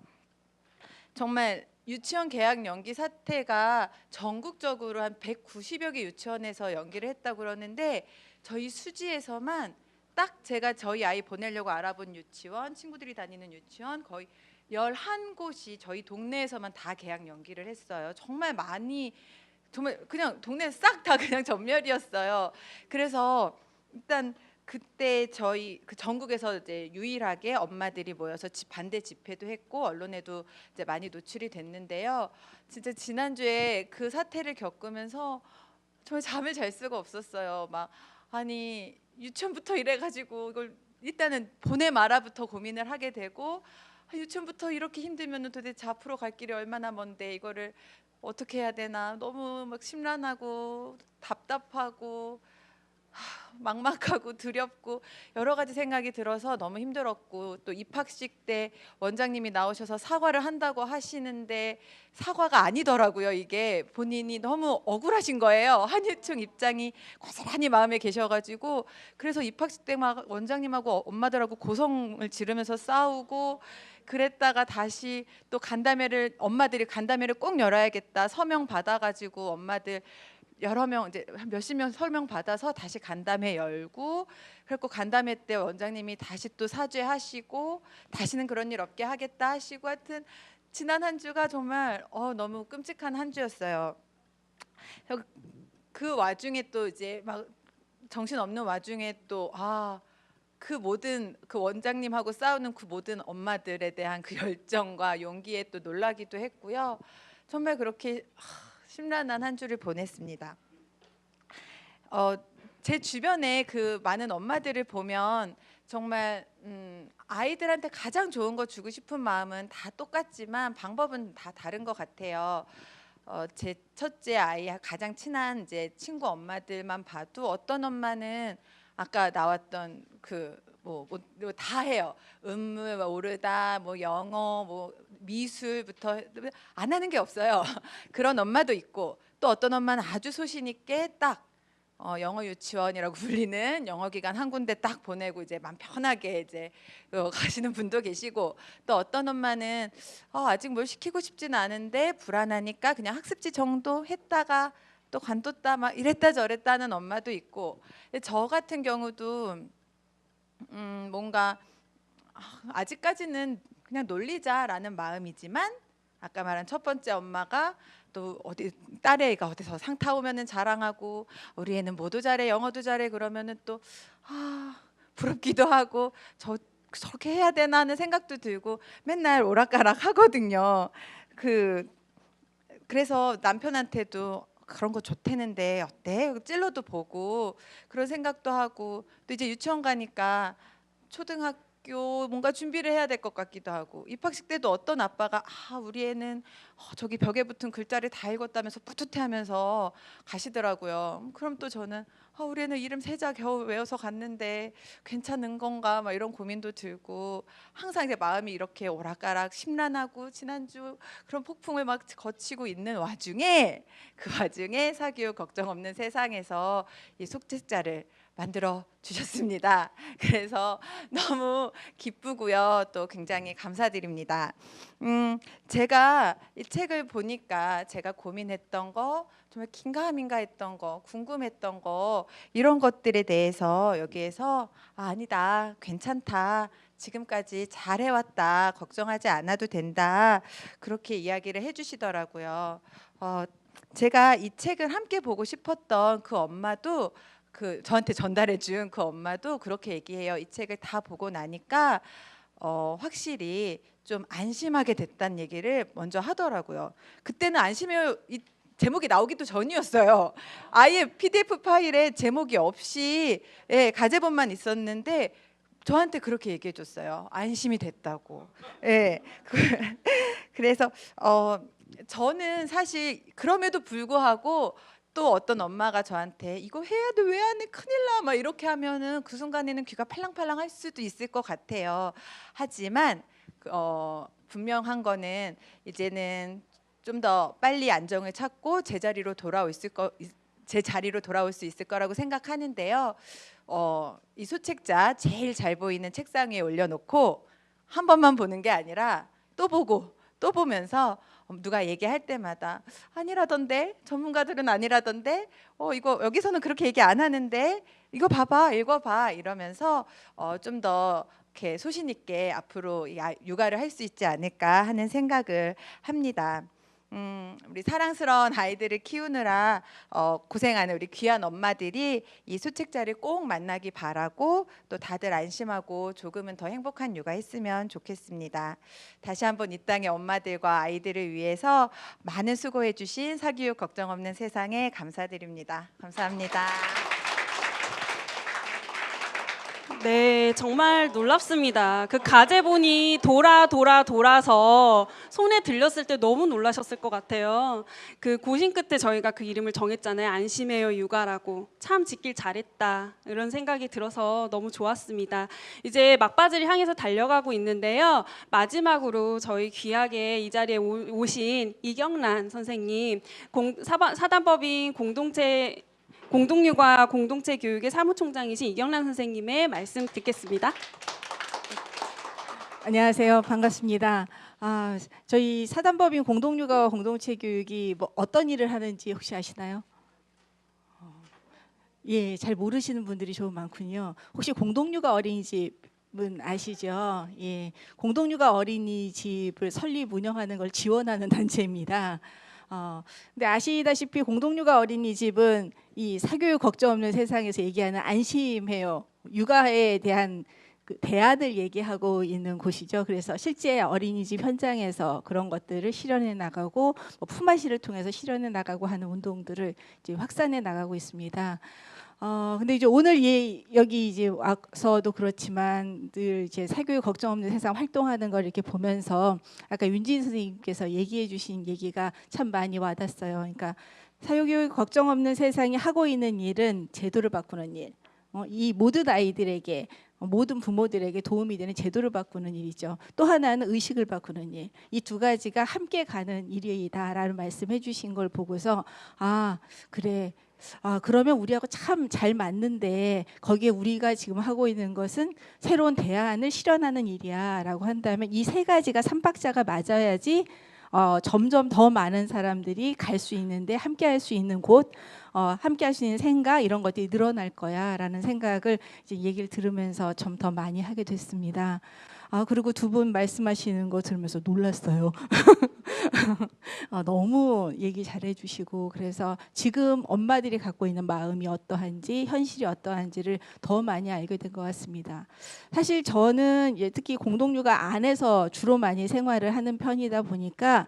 정말 유치원 개학 연기 사태가 전국적으로 한 190여 개 유치원에서 연기를 했다고 그러는데 저희 수지에서만 딱 제가 저희 아이 보내려고 알아본 유치원, 친구들이 다니는 유치원 거의 11곳이 저희 동네에서만 다 개학 연기를 했어요. 정말 많이, 정말 그냥 동네 싹 다 그냥 전멸이었어요. 그래서 일단 그때 저희 그 전국에서 이제 유일하게 엄마들이 모여서 반대 집회도 했고 언론에도 이제 많이 노출이 됐는데요. 진짜 지난주에 그 사태를 겪으면서 정말 잠을 잘 수가 없었어요. 막 아니 유치원부터 이래가지고 이걸 일단은 보내 마라부터 고민을 하게 되고 유치원부터 이렇게 힘들면은 도대체 앞으로 갈 길이 얼마나 먼데 이거를 어떻게 해야 되나 너무 막 심란하고 답답하고 막막하고 두렵고 여러 가지 생각이 들어서 너무 힘들었고, 또 입학식 때 원장님이 나오셔서 사과를 한다고 하시는데 사과가 아니더라고요. 이게 본인이 너무 억울하신 거예요. 한유총 입장이 고스란히 마음에 계셔가지고, 그래서 입학식 때 막 원장님하고 엄마들하고 고성을 지르면서 싸우고 그랬다가 다시 또 간담회를, 엄마들이 간담회를 꼭 열어야겠다 서명 받아가지고 엄마들 여러 명, 이제 한 몇십 명 설명 받아서 다시 간담회 열고, 그리고 간담회 때 원장님이 다시 또 사죄하시고 다시는 그런 일 없게 하겠다 하시고, 하여튼 지난 한 주가 정말 너무 끔찍한 한 주였어요. 그 와중에 또 이제 막 정신 없는 와중에 또 그 모든 그 원장님하고 싸우는 그 모든 엄마들에 대한 그 열정과 용기에 또 놀라기도 했고요. 정말 그렇게 심란한 한 주를 보냈습니다. 제 주변에 그 많은 엄마들을 보면 정말 아이들한테 가장 좋은 거 주고 싶은 마음은 다 똑같지만 방법은 다 다른 것 같아요. 제 첫째 아이 가장 친한 이제 친구 엄마들만 봐도 어떤 엄마는 아까 나왔던 뭐 다 해요. 음물 오르다, 뭐 영어, 뭐 미술부터 안 하는 게 없어요. 그런 엄마도 있고, 또 어떤 엄마는 아주 소신 있게 딱 영어 유치원이라고 불리는 영어 기관 한 군데 딱 보내고 이제 마음 편하게 이제 가시는 분도 계시고, 또 어떤 엄마는 아직 뭘 시키고 싶지는 않은데 불안하니까 그냥 학습지 정도 했다가 또 관뒀다 막 이랬다 저랬다 하는 엄마도 있고, 저 같은 경우도 뭔가 아직까지는 그냥 놀리자라는 마음이지만, 아까 말한 첫 번째 엄마가 또 어디 딸애가 어디서 상 타오면은 자랑하고, 우리 애는 뭐도 잘해 영어도 잘해 그러면은 또 부럽기도 하고 저렇게 해야 되나 하는 생각도 들고 맨날 오락가락 하거든요. 그래서 남편한테도 그런 거 좋대는데 어때? 찔러도 보고 그런 생각도 하고, 또 이제 유치원 가니까 초등학교 뭔가 준비를 해야 될 것 같기도 하고, 입학식 때도 어떤 아빠가 우리 애는 저기 벽에 붙은 글자를 다 읽었다면서 뿌듯해하면서 가시더라고요. 그럼 또 저는 우리 애는 이름 3자 겨우 외워서 갔는데 괜찮은 건가 막 이런 고민도 들고, 항상 이제 마음이 이렇게 오락가락 심란하고 지난주 그런 폭풍을 막 거치고 있는 와중에, 그 와중에 사교육 걱정 없는 세상에서 이 속책자를 만들어 주셨습니다. 그래서 너무 기쁘고요. 또 굉장히 감사드립니다. 제가 이 책을 보니까 제가 고민했던 거, 정말 긴가민가 했던 거, 궁금했던 거, 이런 것들에 대해서 여기에서 아니다, 괜찮다, 지금까지 잘 해왔다, 걱정하지 않아도 된다, 그렇게 이야기를 해주시더라고요. 제가 이 책을 함께 보고 싶었던 그 엄마도, 저한테 전달해 준 그 엄마도 그렇게 얘기해요. 이 책을 다 보고 나니까 확실히 좀 안심하게 됐다는 얘기를 먼저 하더라고요. 그때는 안심해요 이 제목이 나오기도 전이었어요. 아예 PDF 파일에 제목이 없이 가제본만 있었는데 저한테 그렇게 얘기해 줬어요. 안심이 됐다고. 그래서 저는 사실 그럼에도 불구하고 또 어떤 엄마가 저한테 이거 해야 돼, 왜 안 해, 큰일 나, 막 이렇게 하면은 그 순간에는 귀가 팔랑팔랑 할 수도 있을 것 같아요. 하지만 분명한 거는 이제는 좀 더 빨리 안정을 찾고 제 자리로 돌아올 수 있을 거라고 생각하는데요. 이 소책자 제일 잘 보이는 책상 위에 올려놓고 한 번만 보는 게 아니라 또 보고 또 보면서 누가 얘기할 때마다 아니라던데, 전문가들은 아니라던데, 이거 여기서는 그렇게 얘기 안 하는데, 이거 봐봐, 읽어봐, 이러면서 좀 더 이렇게 소신 있게 앞으로 육아를 할 수 있지 않을까 하는 생각을 합니다. 우리 사랑스러운 아이들을 키우느라 고생하는 우리 귀한 엄마들이 이 소책자를 꼭 만나기 바라고, 또 다들 안심하고 조금은 더 행복한 육아했으면 좋겠습니다. 다시 한번 이 땅의 엄마들과 아이들을 위해서 많은 수고해 주신 사교육 걱정 없는 세상에 감사드립니다. 감사합니다. 네, 정말 놀랍습니다. 그 가제본이 돌아서 손에 들렸을 때 너무 놀라셨을 것 같아요. 그 고심 끝에 저희가 그 이름을 정했잖아요. 안심해요 육아라고. 참 짓길 잘했다. 이런 생각이 들어서 너무 좋았습니다. 이제 막바지를 향해서 달려가고 있는데요. 마지막으로 저희 귀하게 이 자리에 오신 이경란 선생님, 사단법인 공동육아 공동체 교육의 사무총장이신 이경란 선생님의 말씀 듣겠습니다. 안녕하세요. 반갑습니다. 저희 사단법인 공동육아와 공동체 교육이 뭐 어떤 일을 하는지 혹시 아시나요? 예, 잘 모르시는 분들이 좀 많군요. 혹시 공동육아 어린이집은 아시죠? 예, 공동육아 어린이집을 설립 운영하는 걸 지원하는 단체입니다. 근데 아시다시피 공동육아 어린이집은 이 사교육 걱정 없는 세상에서 얘기하는 안심해요 육아에 대한 그 대안을 얘기하고 있는 곳이죠. 그래서 실제 어린이집 현장에서 그런 것들을 실현해 나가고 품앗이를 통해서 실현해 나가고 하는 운동들을 이제 확산해 나가고 있습니다. 근데 이제 오늘 여기 이제 와서도 그렇지만 늘 이제 사교육 걱정 없는 세상 활동하는 걸 이렇게 보면서 아까 윤진 선생님께서 얘기해 주신 얘기가 참 많이 와닿았어요. 그러니까 사교육 걱정 없는 세상이 하고 있는 일은 제도를 바꾸는 일. 이 모든 아이들에게 모든 부모들에게 도움이 되는 제도를 바꾸는 일이죠. 또 하나는 의식을 바꾸는 일. 이 두 가지가 함께 가는 일이다라는 말씀해 주신 걸 보고서 그래. 그러면 우리하고 참 잘 맞는데 거기에 우리가 지금 하고 있는 것은 새로운 대안을 실현하는 일이야라고 한다면 이 세 가지가 삼박자가 맞아야지 점점 더 많은 사람들이 갈 수 있는데 함께 할 수 있는 곳, 함께 할 수 있는 생각 이런 것들이 늘어날 거야라는 생각을 이제 얘기를 들으면서 좀 더 많이 하게 됐습니다. 그리고 두 분 말씀하시는 거 들으면서 놀랐어요. 너무 얘기 잘해 주시고 그래서 지금 엄마들이 갖고 있는 마음이 어떠한지 현실이 어떠한지를 더 많이 알게 된 것 같습니다. 사실 저는 특히 공동육아 안에서 주로 많이 생활을 하는 편이다 보니까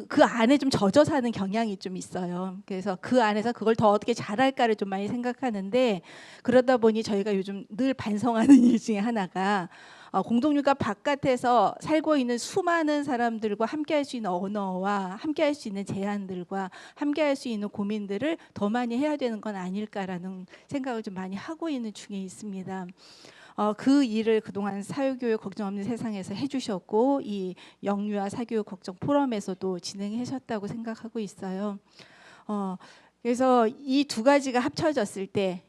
그 안에 좀 젖어 사는 경향이 좀 있어요. 그래서 그 안에서 그걸 더 어떻게 잘할까를 좀 많이 생각하는데 그러다 보니 저희가 요즘 늘 반성하는 일 중에 하나가 공동육아 바깥에서 살고 있는 수많은 사람들과 함께할 수 있는 언어와 함께할 수 있는 제안들과 함께할 수 있는 고민들을 더 많이 해야 되는 건 아닐까라는 생각을 좀 많이 하고 있는 중에 있습니다. 그 일을 그동안 사교육 걱정 없는 세상에서 해주셨고 이 영유아 사교육 걱정 포럼에서도 진행하셨다고 생각하고 있어요. 그래서 이 두 가지가 합쳐졌을 때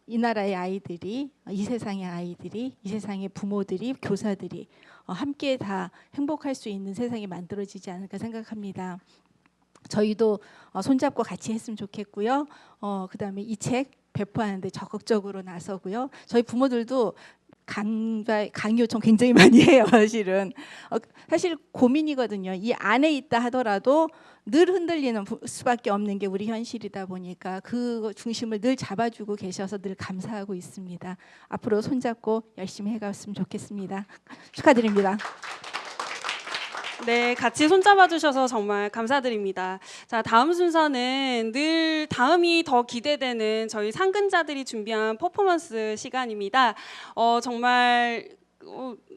이 나라의 아이들이 이 세상의 아이들이 이 세상의 부모들이 교사들이 함께 다 행복할 수 있는 세상이 만들어지지 않을까 생각합니다. 저희도 손잡고 같이 했으면 좋겠고요. 그다음에 이 책 배포하는데 적극적으로 나서고요. 저희 부모들도 강의 요청 굉장히 많이 해요. 사실은 사실 고민이거든요. 이 안에 있다 하더라도 늘 흔들리는 수밖에 없는 게 우리 현실이다 보니까 그 중심을 늘 잡아주고 계셔서 늘 감사하고 있습니다. 앞으로 손잡고 열심히 해갔으면 좋겠습니다. 축하드립니다. 네, 같이 손잡아 주셔서 정말 감사드립니다. 자, 다음 순서는 늘 다음이 더 기대되는 저희 상근자들이 준비한 퍼포먼스 시간입니다. 정말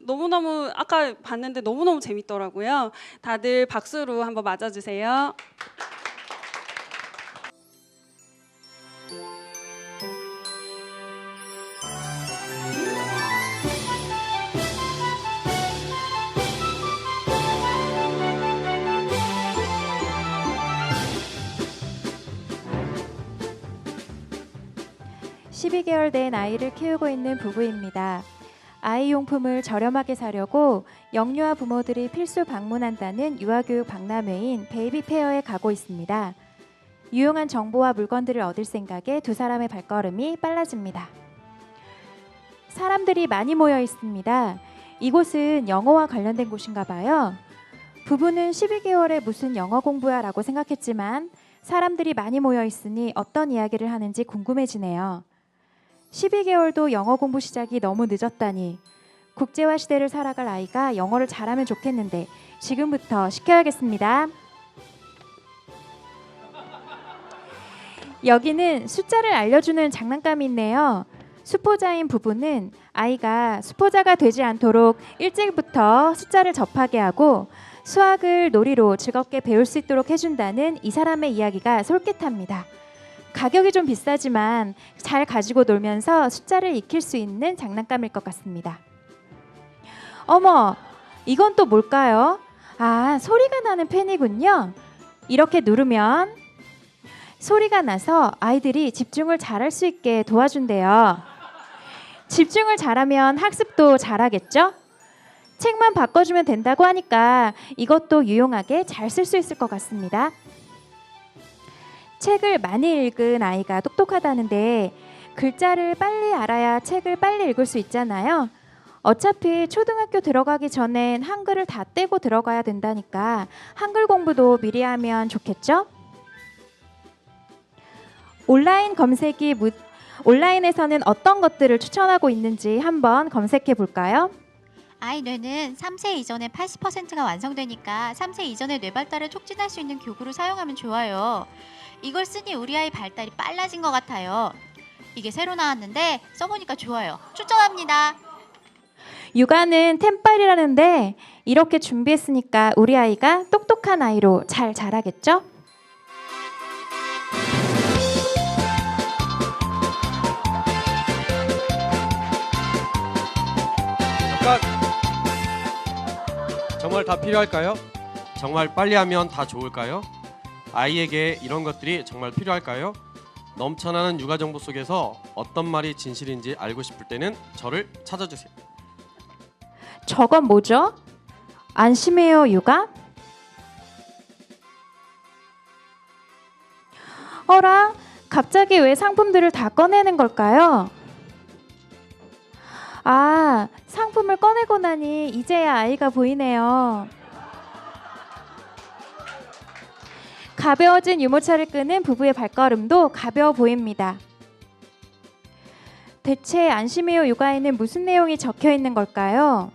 너무너무 아까 봤는데 너무너무 재밌더라고요. 다들 박수로 한번 맞아주세요. 12개월 된 아이를 키우고 있는 부부입니다. 아이 용품을 저렴하게 사려고 영유아 부모들이 필수 방문한다는 유아교육 박람회인 베이비페어에 가고 있습니다. 유용한 정보와 물건들을 얻을 생각에 두 사람의 발걸음이 빨라집니다. 사람들이 많이 모여 있습니다. 이곳은 영어와 관련된 곳인가 봐요. 부부는 12개월에 무슨 영어 공부야 라고 생각했지만 사람들이 많이 모여 있으니 어떤 이야기를 하는지 궁금해지네요. 12개월도 영어 공부 시작이 너무 늦었다니. 국제화 시대를 살아갈 아이가 영어를 잘하면 좋겠는데 지금부터 시켜야겠습니다. 여기는 숫자를 알려주는 장난감이 있네요. 수포자인 부부는 아이가 수포자가 되지 않도록 일찍부터 숫자를 접하게 하고 수학을 놀이로 즐겁게 배울 수 있도록 해준다는 이 사람의 이야기가 솔깃합니다. 가격이 좀 비싸지만 잘 가지고 놀면서 숫자를 익힐 수 있는 장난감일 것 같습니다. 어머, 이건 또 뭘까요? 아, 소리가 나는 펜이군요. 이렇게 누르면 소리가 나서 아이들이 집중을 잘할 수 있게 도와준대요. 집중을 잘하면 학습도 잘하겠죠? 책만 바꿔주면 된다고 하니까 이것도 유용하게 잘 쓸 수 있을 것 같습니다. 책을 많이 읽은 아이가 똑똑하다는데 글자를 빨리 알아야 책을 빨리 읽을 수 있잖아요. 어차피 초등학교 들어가기 전엔 한글을 다 떼고 들어가야 된다니까 한글 공부도 미리 하면 좋겠죠? 온라인에서는 어떤 것들을 추천하고 있는지 한번 검색해 볼까요? 아이 뇌는 3세 이전에 80%가 완성되니까 3세 이전에 뇌 발달을 촉진할 수 있는 교구를 사용하면 좋아요. 이걸 쓰니 우리 아이 발달이 빨라진 것 같아요. 이게 새로 나왔는데 써보니까 좋아요. 추천합니다. 육아는 템빨이라는데 이렇게 준비했으니까 우리 아이가 똑똑한 아이로 잘 자라겠죠? 잠깐! 정말 다 필요할까요? 정말 빨리 하면 다 좋을까요? 아이에게 이런 것들이 정말 필요할까요? 넘쳐나는 육아 정보 속에서 어떤 말이 진실인지 알고 싶을 때는 저를 찾아주세요. 저건 뭐죠? 안심해요 육아? 어라? 갑자기 왜 상품들을 다 꺼내는 걸까요? 아, 상품을 꺼내고 나니 이제야 아이가 보이네요. 가벼워진 유모차를 끄는 부부의 발걸음도 가벼워 보입니다. 대체 안심해요 육아에는 무슨 내용이 적혀 있는 걸까요?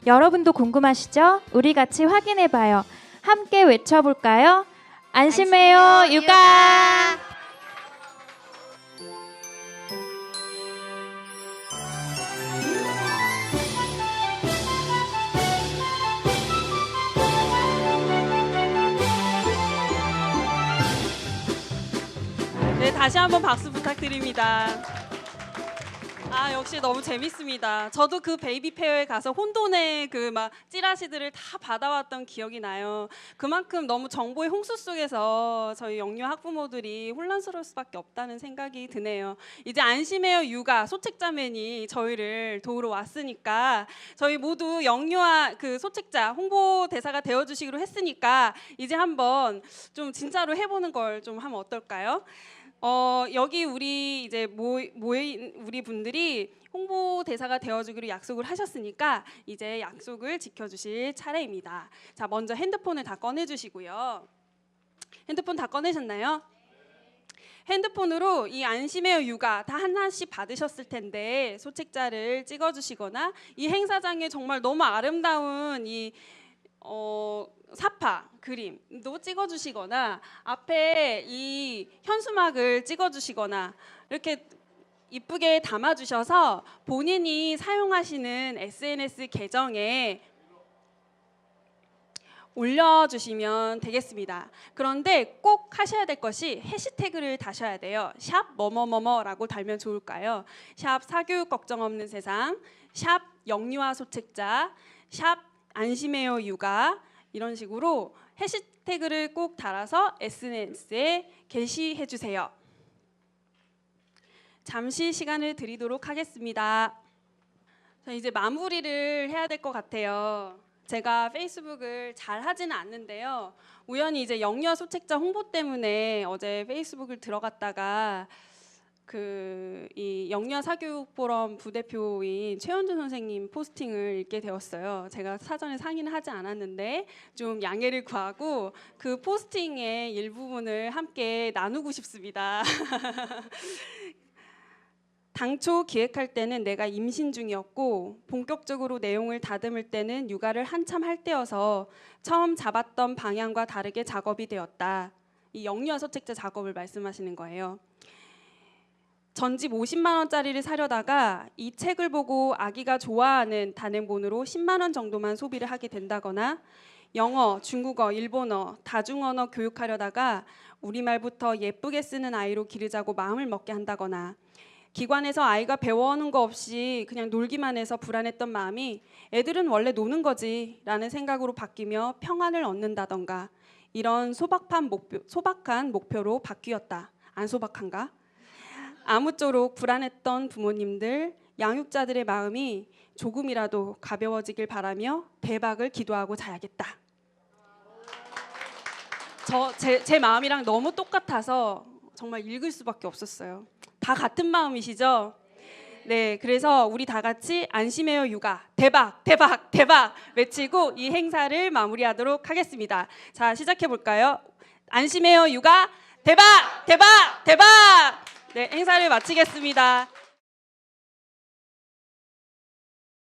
여러분도 궁금하시죠? 우리 같이 확인해봐요. 함께 외쳐볼까요? 안심해요 육아! 네, 다시 한번 박수 부탁드립니다. 아, 역시 너무 재밌습니다. 저도 그 베이비 페어에 가서 혼돈의 그 막 찌라시들을 다 받아왔던 기억이 나요. 그만큼 너무 정보의 홍수 속에서 저희 영유 학부모들이 혼란스러울 수밖에 없다는 생각이 드네요. 이제 안심해요 육아 소책자맨이 저희를 도우러 왔으니까 저희 모두 영유아 그 소책자 홍보 대사가 되어주시기로 했으니까 이제 한번 좀 진짜로 해보는 걸 좀 하면 어떨까요? 여기 우리 이제 모인 우리 분들이 홍보 대사가 되어주기로 약속을 하셨으니까 이제 약속을 지켜주실 차례입니다. 자, 먼저 핸드폰을 다 꺼내주시고요. 핸드폰 다 꺼내셨나요? 핸드폰으로 이 안심해요 육아 다 하나씩 받으셨을 텐데 소책자를 찍어주시거나 이 행사장에 정말 너무 아름다운 이 사파 그림도 찍어주시거나 앞에 이 현수막을 찍어주시거나 이렇게 이쁘게 담아주셔서 본인이 사용하시는 SNS 계정에 올려주시면 되겠습니다. 그런데 꼭 하셔야 될 것이 해시태그를 다셔야 돼요. 샵 뭐뭐뭐뭐라고 달면 좋을까요? 샵 사교육 걱정 없는 세상, 샵 영유아 소책자, 샵 안심해요 육아 이런 식으로 해시태그를 꼭 달아서 SNS에 게시해 주세요. 잠시 시간을 드리도록 하겠습니다. 자, 이제 마무리를 해야 될 것 같아요. 제가 페이스북을 잘 하지는 않는데요. 우연히 이제 영유아 소책자 홍보 때문에 어제 페이스북을 들어갔다가 이 영유아 사교육 포럼 부대표인 최현준 선생님 포스팅을 읽게 되었어요. 제가 사전에 상의는 하지 않았는데 좀 양해를 구하고 그 포스팅의 일부분을 함께 나누고 싶습니다. 당초 기획할 때는 내가 임신 중이었고 본격적으로 내용을 다듬을 때는 육아를 한참 할 때여서 처음 잡았던 방향과 다르게 작업이 되었다. 이 영유아 소책자 작업을 말씀하시는 거예요. 전집 50만 원짜리를 사려다가 이 책을 보고 아기가 좋아하는 단행본으로 10만 원 정도만 소비를 하게 된다거나 영어, 중국어, 일본어, 다중언어 교육하려다가 우리말부터 예쁘게 쓰는 아이로 기르자고 마음을 먹게 한다거나 기관에서 아이가 배워오는 거 없이 그냥 놀기만 해서 불안했던 마음이 애들은 원래 노는 거지 라는 생각으로 바뀌며 평안을 얻는다던가 이런 소박한 목표로 바뀌었다. 안 소박한가? 아무쪼록 불안했던 부모님들, 양육자들의 마음이 조금이라도 가벼워지길 바라며 대박을 기도하고 자야겠다. 제 마음이랑 너무 똑같아서 정말 읽을 수밖에 없었어요. 다 같은 마음이시죠? 네, 그래서 우리 다 같이 안심해요 육아 대박 대박 대박 외치고 이 행사를 마무리하도록 하겠습니다. 자, 시작해 볼까요? 안심해요 육아 대박 대박 대박. 네, 행사를 마치겠습니다.